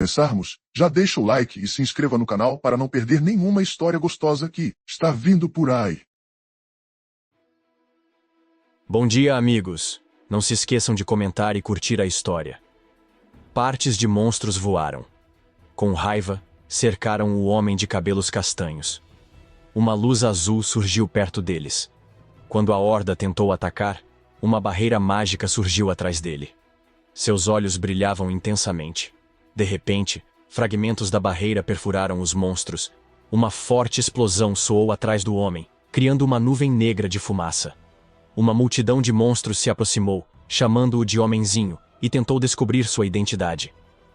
começarmos, já deixa o like e se inscreva no canal para não perder nenhuma história gostosa que está vindo por aí. Bom dia, amigos. Não se esqueçam de comentar e curtir a história. Partes de monstros voaram. Com raiva, cercaram o homem de cabelos castanhos. Uma luz azul surgiu perto deles. Quando a horda tentou atacar, uma barreira mágica surgiu atrás dele. Seus olhos brilhavam intensamente. De repente, fragmentos da barreira perfuraram os monstros. Uma forte explosão soou atrás do homem, criando uma nuvem negra de fumaça. Uma multidão de monstros se aproximou, chamando-o de Homenzinho, e tentou descobrir sua identidade.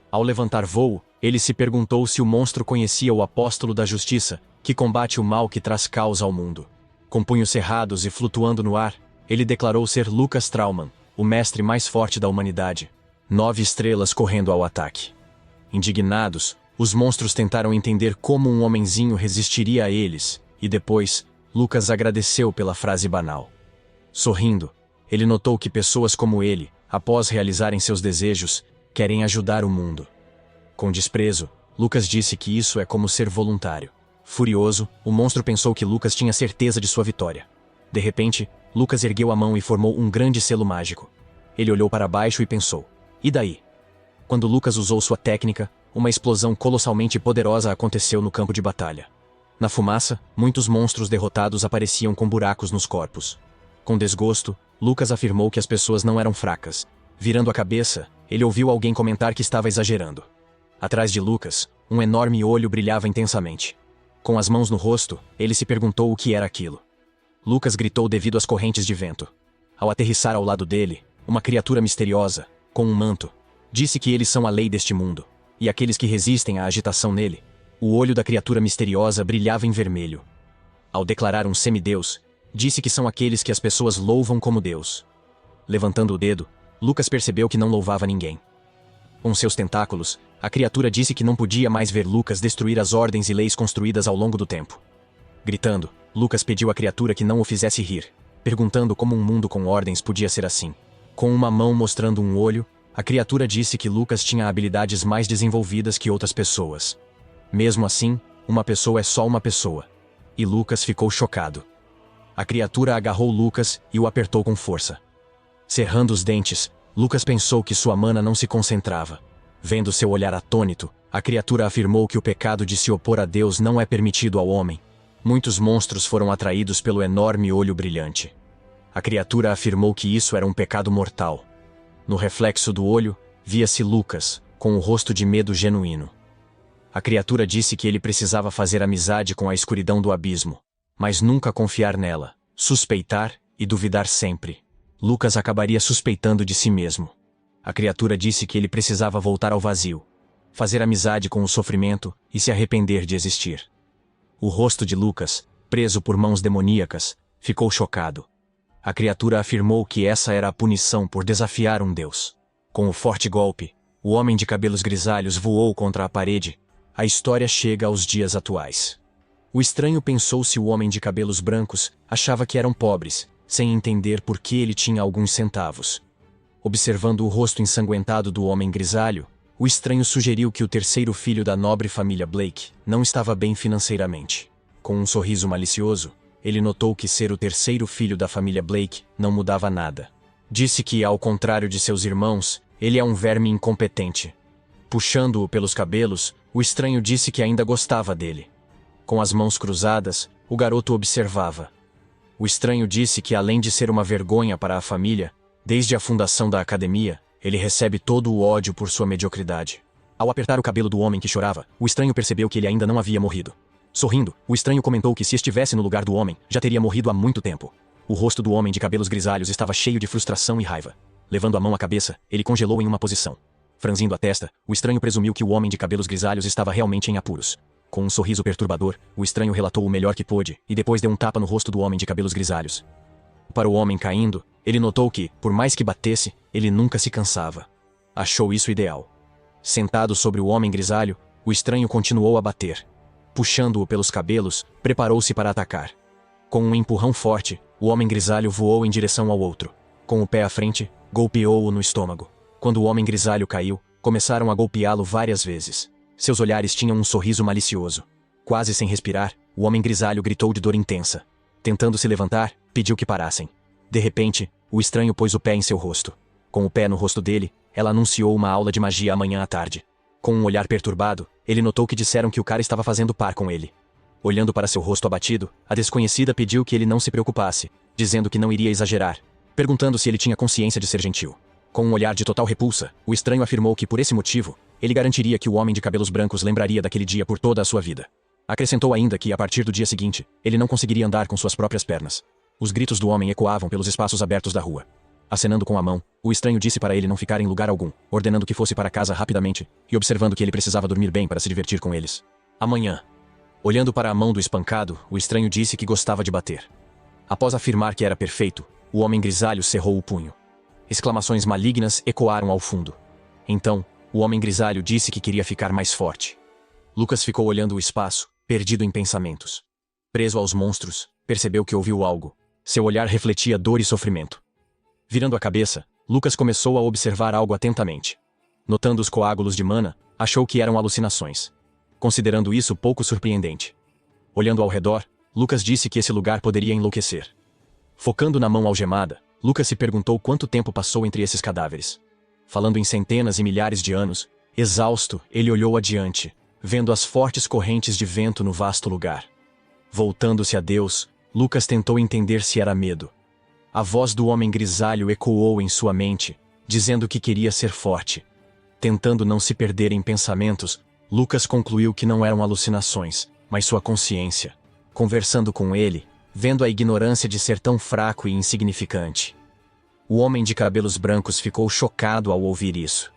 Ao levantar voo, ele se perguntou se o monstro conhecia o apóstolo da justiça, que combate o mal que traz caos ao mundo. Com punhos cerrados e flutuando no ar, ele declarou ser Lucas Traumann, o mestre mais forte da humanidade. 9 estrelas correndo ao ataque. Indignados, os monstros tentaram entender como um homenzinho resistiria a eles, e depois, Lucas agradeceu pela frase banal. Sorrindo, ele notou que pessoas como ele, após realizarem seus desejos, querem ajudar o mundo. Com desprezo, Lucas disse que isso é como ser voluntário. Furioso, o monstro pensou que Lucas tinha certeza de sua vitória. De repente, Lucas ergueu a mão e formou um grande selo mágico. Ele olhou para baixo e pensou: e daí? Quando Lucas usou sua técnica, uma explosão colossalmente poderosa aconteceu no campo de batalha. Na fumaça, muitos monstros derrotados apareciam com buracos nos corpos. Com desgosto, Lucas afirmou que as pessoas não eram fracas. Virando a cabeça, ele ouviu alguém comentar que estava exagerando. Atrás de Lucas, um enorme olho brilhava intensamente. Com as mãos no rosto, ele se perguntou o que era aquilo. Lucas gritou devido às correntes de vento. Ao aterrissar ao lado dele, uma criatura misteriosa, com um manto, disse que eles são a lei deste mundo, e aqueles que resistem à agitação nele. O olho da criatura misteriosa brilhava em vermelho. Ao declarar um semideus, disse que são aqueles que as pessoas louvam como Deus. Levantando o dedo, Lucas percebeu que não louvava ninguém. Com seus tentáculos, a criatura disse que não podia mais ver Lucas destruir as ordens e leis construídas ao longo do tempo. Gritando, Lucas pediu à criatura que não o fizesse rir, perguntando como um mundo com ordens podia ser assim. Com uma mão mostrando um olho, a criatura disse que Lucas tinha habilidades mais desenvolvidas que outras pessoas. Mesmo assim, uma pessoa é só uma pessoa. E Lucas ficou chocado. A criatura agarrou Lucas e o apertou com força. Cerrando os dentes, Lucas pensou que sua mana não se concentrava. Vendo seu olhar atônito, a criatura afirmou que o pecado de se opor a Deus não é permitido ao homem. Muitos monstros foram atraídos pelo enorme olho brilhante. A criatura afirmou que isso era um pecado mortal. No reflexo do olho, via-se Lucas, com o rosto de medo genuíno. A criatura disse que ele precisava fazer amizade com a escuridão do abismo, mas nunca confiar nela, suspeitar e duvidar sempre. Lucas acabaria suspeitando de si mesmo. A criatura disse que ele precisava voltar ao vazio, fazer amizade com o sofrimento e se arrepender de existir. O rosto de Lucas, preso por mãos demoníacas, ficou chocado. A criatura afirmou que essa era a punição por desafiar um deus. Com o forte golpe, o homem de cabelos grisalhos voou contra a parede. A história chega aos dias atuais. O estranho pensou se o homem de cabelos brancos achava que eram pobres, sem entender por que ele tinha alguns centavos. Observando o rosto ensanguentado do homem grisalho, o estranho sugeriu que o terceiro filho da nobre família Blake não estava bem financeiramente. Com um sorriso malicioso, ele notou que ser o terceiro filho da família Blake não mudava nada. Disse que, ao contrário de seus irmãos, ele é um verme incompetente. Puxando-o pelos cabelos, o estranho disse que ainda gostava dele. Com as mãos cruzadas, o garoto observava. O estranho disse que, além de ser uma vergonha para a família, desde a fundação da academia, ele recebe todo o ódio por sua mediocridade. Ao apertar o cabelo do homem que chorava, o estranho percebeu que ele ainda não havia morrido. Sorrindo, o estranho comentou que se estivesse no lugar do homem, já teria morrido há muito tempo. O rosto do homem de cabelos grisalhos estava cheio de frustração e raiva. Levando a mão à cabeça, ele congelou em uma posição. Franzindo a testa, o estranho presumiu que o homem de cabelos grisalhos estava realmente em apuros. Com um sorriso perturbador, o estranho relatou o melhor que pôde, e depois deu um tapa no rosto do homem de cabelos grisalhos. Para o homem caindo, ele notou que, por mais que batesse, ele nunca se cansava. Achou isso ideal. Sentado sobre o homem grisalho, o estranho continuou a bater. Puxando-o pelos cabelos, preparou-se para atacar. Com um empurrão forte, o homem grisalho voou em direção ao outro. Com o pé à frente, golpeou-o no estômago. Quando o homem grisalho caiu, Começaram a golpeá-lo várias vezes. Seus olhares tinham um sorriso malicioso. Quase sem respirar, o homem grisalho gritou de dor intensa. Tentando se levantar, pediu que parassem. De repente, o estranho pôs o pé em seu rosto. Com o pé no rosto dele, ela anunciou uma aula de magia amanhã à tarde. Com um olhar perturbado, ele notou que disseram que o cara estava fazendo par com ele. Olhando para seu rosto abatido, a desconhecida pediu que ele não se preocupasse, dizendo que não iria exagerar, perguntando se ele tinha consciência de ser gentil. Com um olhar de total repulsa, o estranho afirmou que por esse motivo, ele garantiria que o homem de cabelos brancos lembraria daquele dia por toda a sua vida. Acrescentou ainda que, a partir do dia seguinte, ele não conseguiria andar com suas próprias pernas. Os gritos do homem ecoavam pelos espaços abertos da rua. Acenando com a mão, o estranho disse para ele não ficar em lugar algum, ordenando que fosse para casa rapidamente, e observando que ele precisava dormir bem para se divertir com eles. Amanhã. Olhando para a mão do espancado, o estranho disse que gostava de bater. Após afirmar que era perfeito, o homem grisalho cerrou o punho. Exclamações malignas ecoaram ao fundo. Então, o homem grisalho disse que queria ficar mais forte. Lucas ficou olhando o espaço, perdido em pensamentos. Preso aos monstros, percebeu que ouviu algo. Seu olhar refletia dor e sofrimento. Virando a cabeça, Lucas começou a observar algo atentamente. Notando os coágulos de mana, achou que eram alucinações. Considerando isso pouco surpreendente. Olhando ao redor, Lucas disse que esse lugar poderia enlouquecer. Focando na mão algemada, Lucas se perguntou quanto tempo passou entre esses cadáveres. Falando em centenas e milhares de anos, exausto, ele olhou adiante, vendo as fortes correntes de vento no vasto lugar. Voltando-se a Deus, Lucas tentou entender se era medo. A voz do homem grisalho ecoou em sua mente, dizendo que queria ser forte. Tentando não se perder em pensamentos, Lucas concluiu que não eram alucinações, mas sua consciência. Conversando com ele, vendo a ignorância de ser tão fraco e insignificante. O homem de cabelos brancos ficou chocado ao ouvir isso.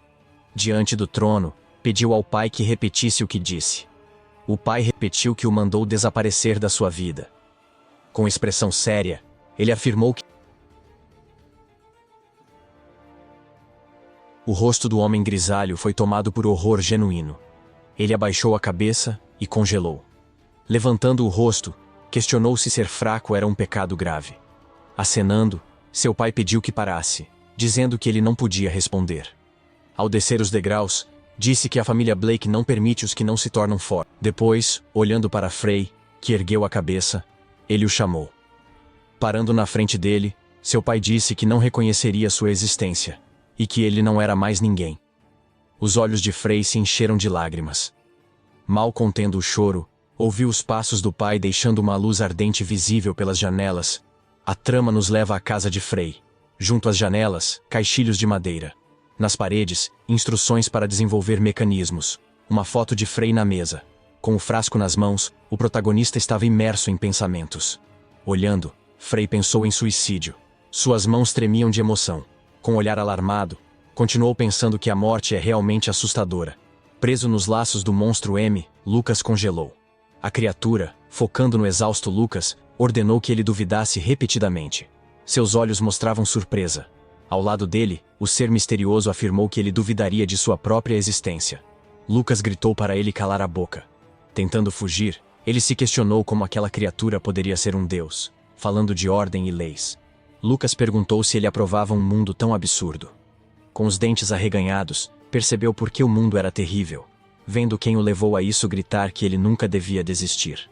Diante do trono, pediu ao pai que repetisse o que disse. O pai repetiu que o mandou desaparecer da sua vida. Com expressão séria, ele afirmou que o rosto do homem grisalho foi tomado por horror genuíno. Ele abaixou a cabeça e congelou. Levantando o rosto, questionou se ser fraco era um pecado grave. Acenando, seu pai pediu que parasse, dizendo que ele não podia responder. Ao descer os degraus, disse que a família Blake não permite os que não se tornam fortes. Depois, olhando para Frey, que ergueu a cabeça, ele o chamou. Parando na frente dele, seu pai disse que não reconheceria sua existência, e que ele não era mais ninguém. Os olhos de Frey se encheram de lágrimas. Mal contendo o choro, ouviu os passos do pai deixando uma luz ardente visível pelas janelas. A trama nos leva à casa de Frey. Junto às janelas, caixilhos de madeira. Nas paredes, instruções para desenvolver mecanismos. Uma foto de Frey na mesa. Com o frasco nas mãos, o protagonista estava imerso em pensamentos. Olhando, Frey pensou em suicídio. Suas mãos tremiam de emoção. Com um olhar alarmado, continuou pensando que a morte é realmente assustadora. Preso nos laços do monstro M, Lucas congelou. A criatura, focando no exausto Lucas, ordenou que ele duvidasse repetidamente. Seus olhos mostravam surpresa. Ao lado dele, o ser misterioso afirmou que ele duvidaria de sua própria existência. Lucas gritou para ele calar a boca. Tentando fugir, ele se questionou como aquela criatura poderia ser um deus, falando de ordem e leis. Lucas perguntou se ele aprovava um mundo tão absurdo. Com os dentes arreganhados, percebeu por que o mundo era terrível, vendo quem o levou a isso gritar que ele nunca devia desistir.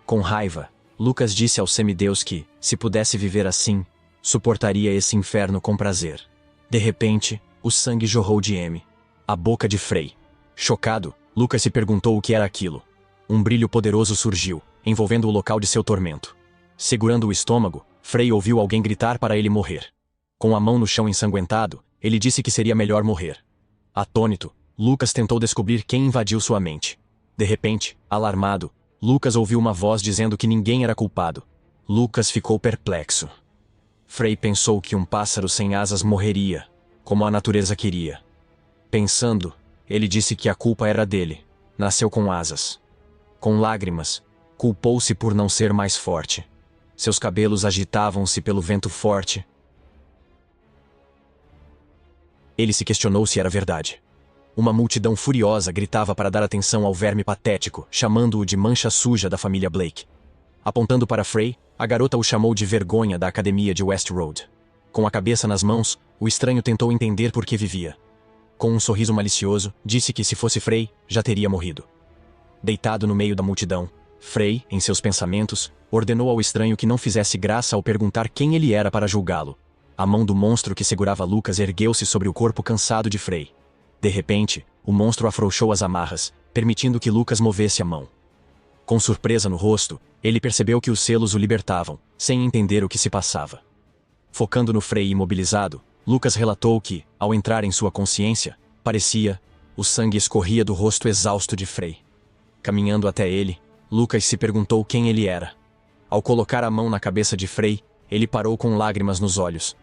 Com raiva, Lucas disse ao semideus que, se pudesse viver assim, suportaria esse inferno com prazer. De repente, o sangue jorrou de M. A boca de Frey. Chocado, Lucas se perguntou o que era aquilo. Um brilho poderoso surgiu, envolvendo o local de seu tormento. Segurando o estômago, Frey ouviu alguém gritar para ele morrer. Com a mão no chão ensanguentado, ele disse que seria melhor morrer. Atônito, Lucas tentou descobrir quem invadiu sua mente. De repente, alarmado, Lucas ouviu uma voz dizendo que ninguém era culpado. Lucas ficou perplexo. Frey pensou que um pássaro sem asas morreria, como a natureza queria. Pensando, ele disse que a culpa era dele. Nasceu com asas. Com lágrimas, culpou-se por não ser mais forte. Seus cabelos agitavam-se pelo vento forte. Ele se questionou se era verdade. Uma multidão furiosa gritava para dar atenção ao verme patético, chamando-o de mancha suja da família Blake. Apontando para Frey, a garota o chamou de vergonha da academia de West Road. Com a cabeça nas mãos, o estranho tentou entender por que vivia. Com um sorriso malicioso, disse que se fosse Frey, já teria morrido. Deitado no meio da multidão, Frey, em seus pensamentos, ordenou ao estranho que não fizesse graça ao perguntar quem ele era para julgá-lo. A mão do monstro que segurava Lucas ergueu-se sobre o corpo cansado de Frey. De repente, o monstro afrouxou as amarras, permitindo que Lucas movesse a mão. Com surpresa no rosto, ele percebeu que os selos o libertavam, sem entender o que se passava. Focando no Frey imobilizado, Lucas relatou que, ao entrar em sua consciência, parecia, o sangue escorria do rosto exausto de Frey. Caminhando até ele, Lucas se perguntou quem ele era. Ao colocar a mão na cabeça de Frey, ele parou com lágrimas nos olhos.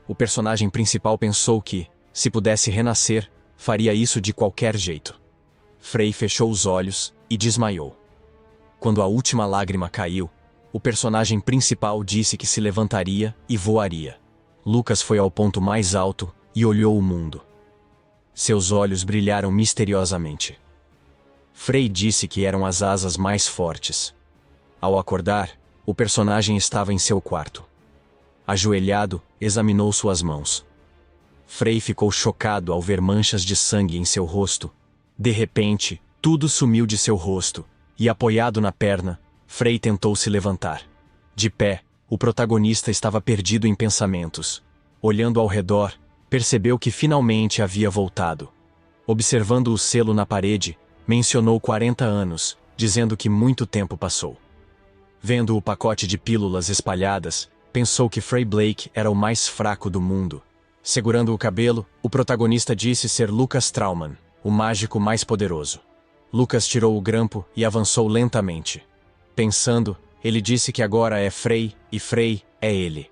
O personagem principal pensou que, se pudesse renascer, faria isso de qualquer jeito. Frey fechou os olhos e desmaiou. Quando a última lágrima caiu, o personagem principal disse que se levantaria e voaria. Lucas foi ao ponto mais alto e olhou o mundo. Seus olhos brilharam misteriosamente. Frey disse que eram as asas mais fortes. Ao acordar, o personagem estava em seu quarto. Ajoelhado, examinou suas mãos. Frey ficou chocado ao ver manchas de sangue em seu rosto. De repente, tudo sumiu de seu rosto, e apoiado na perna, Frey tentou se levantar. De pé, o protagonista estava perdido em pensamentos. Olhando ao redor, percebeu que finalmente havia voltado. Observando o selo na parede, mencionou 40 anos, dizendo que muito tempo passou. Vendo o pacote de pílulas espalhadas, pensou que Frey Blake era o mais fraco do mundo. Segurando o cabelo, o protagonista disse ser Lucas Trauman, o mágico mais poderoso. Lucas tirou o grampo e avançou lentamente. Pensando, ele disse que agora é Frey e Frey é ele.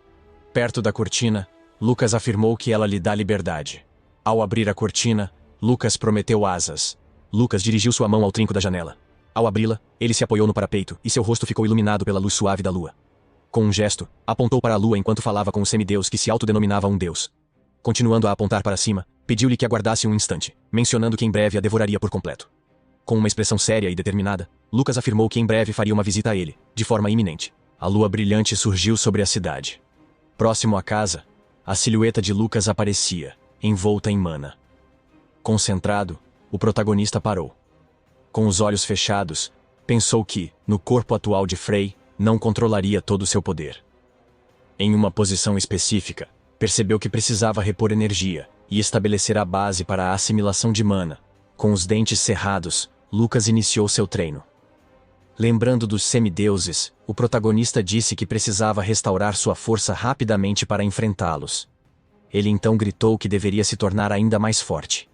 Perto da cortina, Lucas afirmou que ela lhe dá liberdade. Ao abrir a cortina, Lucas prometeu asas. Lucas dirigiu sua mão ao trinco da janela. Ao abri-la, ele se apoiou no parapeito e seu rosto ficou iluminado pela luz suave da lua. Com um gesto, apontou para a lua enquanto falava com o semideus que se autodenominava um deus. Continuando a apontar para cima, pediu-lhe que aguardasse um instante, mencionando que em breve a devoraria por completo. Com uma expressão séria e determinada, Lucas afirmou que em breve faria uma visita a ele, de forma iminente. A lua brilhante surgiu sobre a cidade. Próximo à casa, a silhueta de Lucas aparecia, envolta em mana. Concentrado, o protagonista parou. Com os olhos fechados, pensou que, no corpo atual de Frey, não controlaria todo o seu poder. Em uma posição específica, percebeu que precisava repor energia e estabelecer a base para a assimilação de mana. Com os dentes cerrados, Lucas iniciou seu treino. Lembrando dos semideuses, o protagonista disse que precisava restaurar sua força rapidamente para enfrentá-los. Ele então gritou que deveria se tornar ainda mais forte.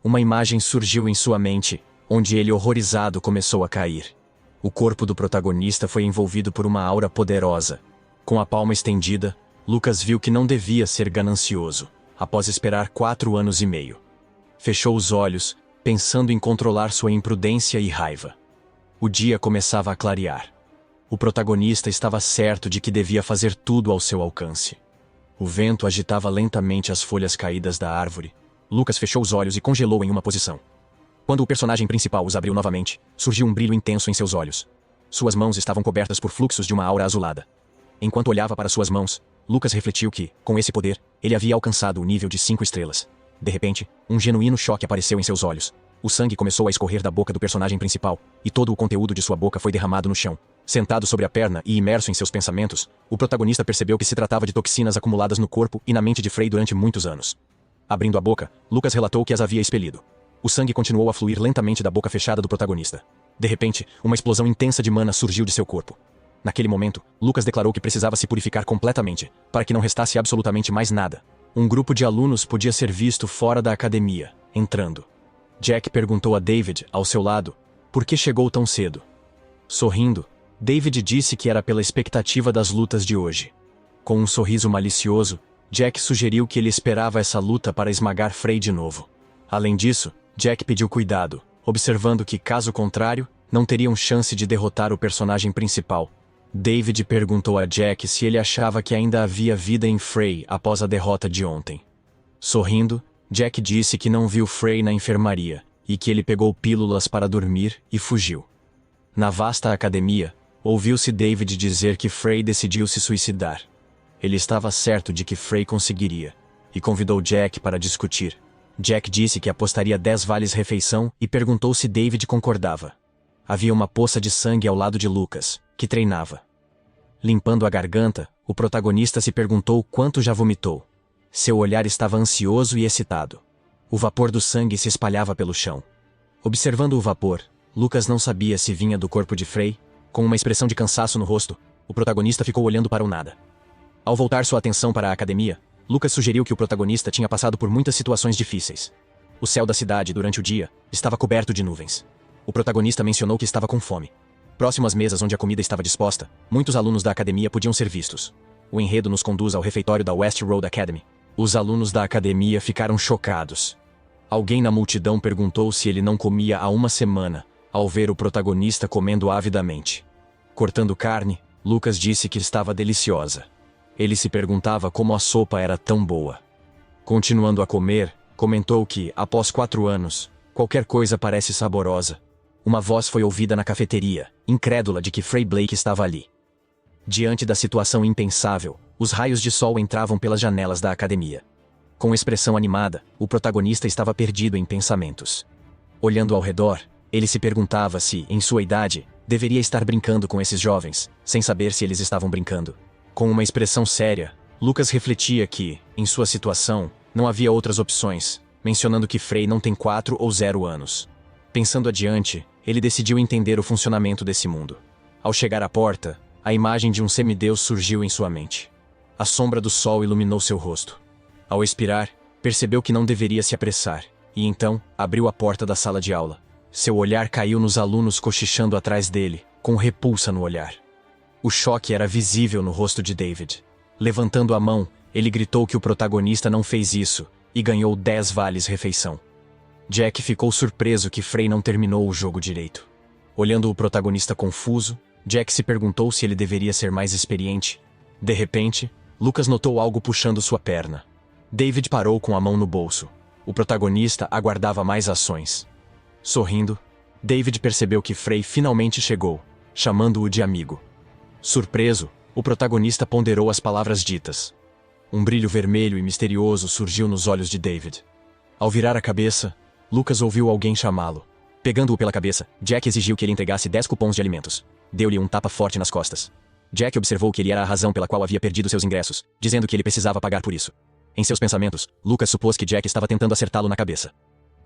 Uma imagem surgiu em sua mente, onde ele horrorizado começou a cair. O corpo do protagonista foi envolvido por uma aura poderosa. Com a palma estendida, Lucas viu que não devia ser ganancioso, após esperar 4 anos e meio. Fechou os olhos, pensando em controlar sua imprudência e raiva. O dia começava a clarear. O protagonista estava certo de que devia fazer tudo ao seu alcance. O vento agitava lentamente as folhas caídas da árvore. Lucas fechou os olhos e congelou em uma posição. Quando o personagem principal os abriu novamente, surgiu um brilho intenso em seus olhos. Suas mãos estavam cobertas por fluxos de uma aura azulada. Enquanto olhava para suas mãos, Lucas refletiu que, com esse poder, ele havia alcançado o nível de 5 estrelas. De repente, um genuíno choque apareceu em seus olhos. O sangue começou a escorrer da boca do personagem principal, e todo o conteúdo de sua boca foi derramado no chão. Sentado sobre a perna e imerso em seus pensamentos, o protagonista percebeu que se tratava de toxinas acumuladas no corpo e na mente de Frey durante muitos anos. Abrindo a boca, Lucas relatou que as havia expelido. O sangue continuou a fluir lentamente da boca fechada do protagonista. De repente, uma explosão intensa de mana surgiu de seu corpo. Naquele momento, Lucas declarou que precisava se purificar completamente, para que não restasse absolutamente mais nada. Um grupo de alunos podia ser visto fora da academia, entrando. Jack perguntou a David, ao seu lado, por que chegou tão cedo. Sorrindo, David disse que era pela expectativa das lutas de hoje. Com um sorriso malicioso, Jack sugeriu que ele esperava essa luta para esmagar Frey de novo. Além disso, Jack pediu cuidado, observando que, caso contrário, não teriam chance de derrotar o personagem principal. David perguntou a Jack se ele achava que ainda havia vida em Frey após a derrota de ontem. Sorrindo, Jack disse que não viu Frey na enfermaria, e que ele pegou pílulas para dormir e fugiu. Na vasta academia, ouviu-se David dizer que Frey decidiu se suicidar. Ele estava certo de que Frey conseguiria, e convidou Jack para discutir. Jack disse que apostaria 10 vales-refeição e perguntou se David concordava. Havia uma poça de sangue ao lado de Lucas, que treinava. Limpando a garganta, o protagonista se perguntou quanto já vomitou. Seu olhar estava ansioso e excitado. O vapor do sangue se espalhava pelo chão. Observando o vapor, Lucas não sabia se vinha do corpo de Frey. Com uma expressão de cansaço no rosto, o protagonista ficou olhando para o nada. Ao voltar sua atenção para a academia, Lucas sugeriu que o protagonista tinha passado por muitas situações difíceis. O céu da cidade, durante o dia, estava coberto de nuvens. O protagonista mencionou que estava com fome. Próximo às mesas onde a comida estava disposta, muitos alunos da academia podiam ser vistos. O enredo nos conduz ao refeitório da West Road Academy. Os alunos da academia ficaram chocados. Alguém na multidão perguntou se ele não comia há uma semana, ao ver o protagonista comendo avidamente. Cortando carne, Lucas disse que estava deliciosa. Ele se perguntava como a sopa era tão boa. Continuando a comer, comentou que, após 4 anos, qualquer coisa parece saborosa. Uma voz foi ouvida na cafeteria, incrédula de que Frey Blake estava ali. Diante da situação impensável, os raios de sol entravam pelas janelas da academia. Com expressão animada, o protagonista estava perdido em pensamentos. Olhando ao redor, ele se perguntava se, em sua idade, deveria estar brincando com esses jovens, sem saber se eles estavam brincando. Com uma expressão séria, Lucas refletia que, em sua situação, não havia outras opções, mencionando que Frey não tem 4 ou 0 anos. Pensando adiante, ele decidiu entender o funcionamento desse mundo. Ao chegar à porta, a imagem de um semideus surgiu em sua mente. A sombra do sol iluminou seu rosto. Ao expirar, percebeu que não deveria se apressar, e então abriu a porta da sala de aula. Seu olhar caiu nos alunos cochichando atrás dele, com repulsa no olhar. O choque era visível no rosto de David. Levantando a mão, ele gritou que o protagonista não fez isso, e ganhou 10 vales-refeição. Jack ficou surpreso que Frey não terminou o jogo direito. Olhando o protagonista confuso, Jack se perguntou se ele deveria ser mais experiente. De repente, Lucas notou algo puxando sua perna. David parou com a mão no bolso. O protagonista aguardava mais ações. Sorrindo, David percebeu que Frey finalmente chegou, chamando-o de amigo. Surpreso, o protagonista ponderou as palavras ditas. Um brilho vermelho e misterioso surgiu nos olhos de David. Ao virar a cabeça, Lucas ouviu alguém chamá-lo. Pegando-o pela cabeça, Jack exigiu que ele entregasse 10 cupons de alimentos. Deu-lhe um tapa forte nas costas. Jack observou que ele era a razão pela qual havia perdido seus ingressos, dizendo que ele precisava pagar por isso. Em seus pensamentos, Lucas supôs que Jack estava tentando acertá-lo na cabeça.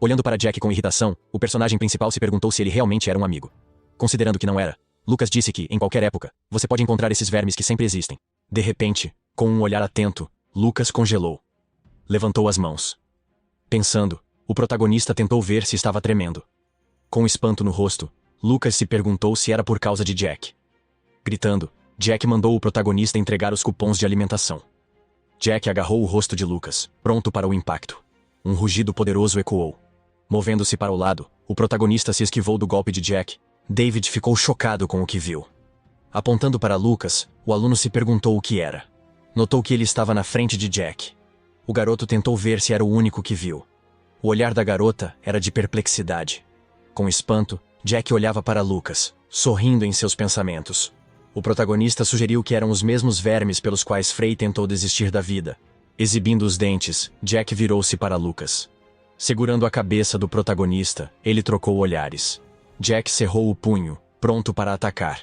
Olhando para Jack com irritação, o personagem principal se perguntou se ele realmente era um amigo. Considerando que não era, Lucas disse que, em qualquer época, você pode encontrar esses vermes que sempre existem. De repente, com um olhar atento, Lucas congelou. Levantou as mãos. Pensando, o protagonista tentou ver se estava tremendo. Com espanto no rosto, Lucas se perguntou se era por causa de Jack. Gritando, Jack mandou o protagonista entregar os cupons de alimentação. Jack agarrou o rosto de Lucas, pronto para o impacto. Um rugido poderoso ecoou. Movendo-se para o lado, o protagonista se esquivou do golpe de Jack. David ficou chocado com o que viu. Apontando para Lucas, o aluno se perguntou o que era. Notou que ele estava na frente de Jack. O garoto tentou ver se era o único que viu. O olhar da garota era de perplexidade. Com espanto, Jack olhava para Lucas, sorrindo em seus pensamentos. O protagonista sugeriu que eram os mesmos vermes pelos quais Frey tentou desistir da vida. Exibindo os dentes, Jack virou-se para Lucas. Segurando a cabeça do protagonista, ele trocou olhares. Jack cerrou o punho, pronto para atacar.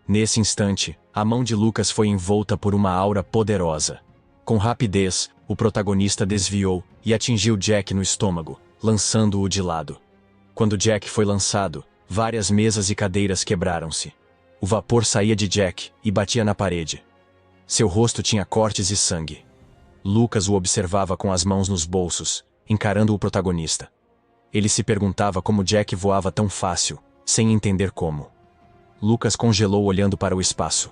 Nesse instante, a mão de Lucas foi envolta por uma aura poderosa. Com rapidez, o protagonista desviou e atingiu Jack no estômago, lançando-o de lado. Quando Jack foi lançado, várias mesas e cadeiras quebraram-se. O vapor saía de Jack e batia na parede. Seu rosto tinha cortes e sangue. Lucas o observava com as mãos nos bolsos, encarando o protagonista. Ele se perguntava como Jack voava tão fácil, sem entender como. Lucas congelou olhando para o espaço.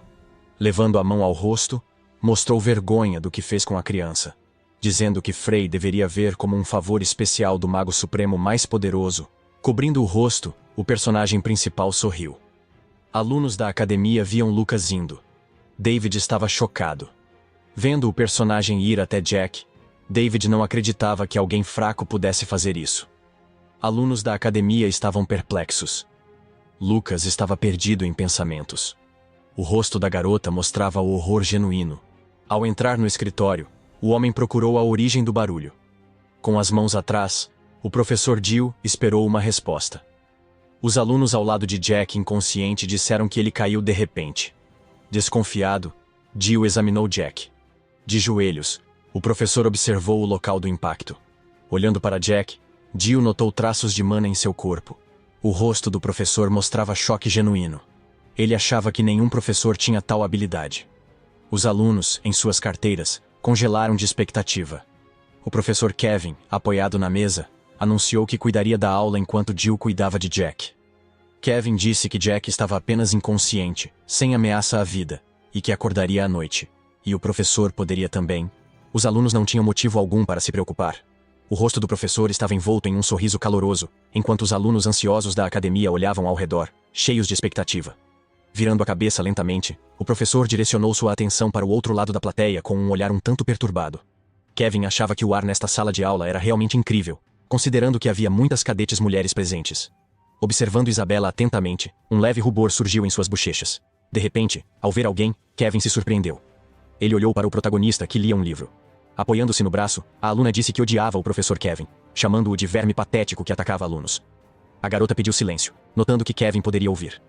Levando a mão ao rosto, mostrou vergonha do que fez com a criança, dizendo que Frey deveria ver como um favor especial do Mago Supremo mais poderoso. Cobrindo o rosto, o personagem principal sorriu. Alunos da academia viam Lucas indo. David estava chocado. Vendo o personagem ir até Jack, David não acreditava que alguém fraco pudesse fazer isso. Alunos da academia estavam perplexos. Lucas estava perdido em pensamentos. O rosto da garota mostrava o horror genuíno. Ao entrar no escritório, o homem procurou a origem do barulho. Com as mãos atrás, o professor Jill esperou uma resposta. Os alunos ao lado de Jack, inconsciente, disseram que ele caiu de repente. Desconfiado, Jill examinou Jack. De joelhos, o professor observou o local do impacto. Olhando para Jack, Jill notou traços de mana em seu corpo. O rosto do professor mostrava choque genuíno. Ele achava que nenhum professor tinha tal habilidade. Os alunos, em suas carteiras, congelaram de expectativa. O professor Kevin, apoiado na mesa, anunciou que cuidaria da aula enquanto Jill cuidava de Jack. Kevin disse que Jack estava apenas inconsciente, sem ameaça à vida, e que acordaria à noite. E o professor poderia também. Os alunos não tinham motivo algum para se preocupar. O rosto do professor estava envolto em um sorriso caloroso, enquanto os alunos ansiosos da academia olhavam ao redor, cheios de expectativa. Virando a cabeça lentamente, o professor direcionou sua atenção para o outro lado da plateia com um olhar um tanto perturbado. Kevin achava que o ar nesta sala de aula era realmente incrível, considerando que havia muitas cadetes mulheres presentes. Observando Isabela atentamente, um leve rubor surgiu em suas bochechas. De repente, ao ver alguém, Kevin se surpreendeu. Ele olhou para o protagonista que lia um livro. Apoiando-se no braço, a aluna disse que odiava o professor Kevin, chamando-o de verme patético que atacava alunos. A garota pediu silêncio, notando que Kevin poderia ouvir.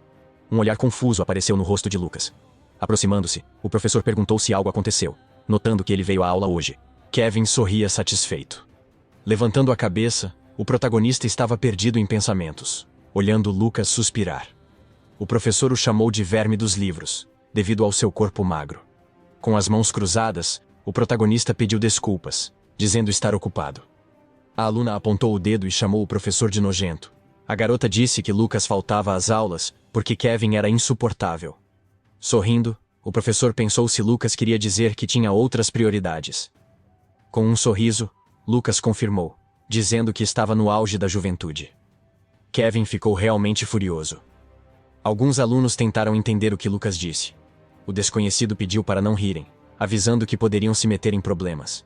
Um olhar confuso apareceu no rosto de Lucas. Aproximando-se, o professor perguntou se algo aconteceu, notando que ele veio à aula hoje. Kevin sorria satisfeito. Levantando a cabeça, o protagonista estava perdido em pensamentos, olhando Lucas suspirar. O professor o chamou de verme dos livros, devido ao seu corpo magro. Com as mãos cruzadas, o protagonista pediu desculpas, dizendo estar ocupado. A aluna apontou o dedo e chamou o professor de nojento. A garota disse que Lucas faltava às aulas porque Kevin era insuportável. Sorrindo, o professor pensou se Lucas queria dizer que tinha outras prioridades. Com um sorriso, Lucas confirmou, dizendo que estava no auge da juventude. Kevin ficou realmente furioso. Alguns alunos tentaram entender o que Lucas disse. O desconhecido pediu para não rirem, avisando que poderiam se meter em problemas.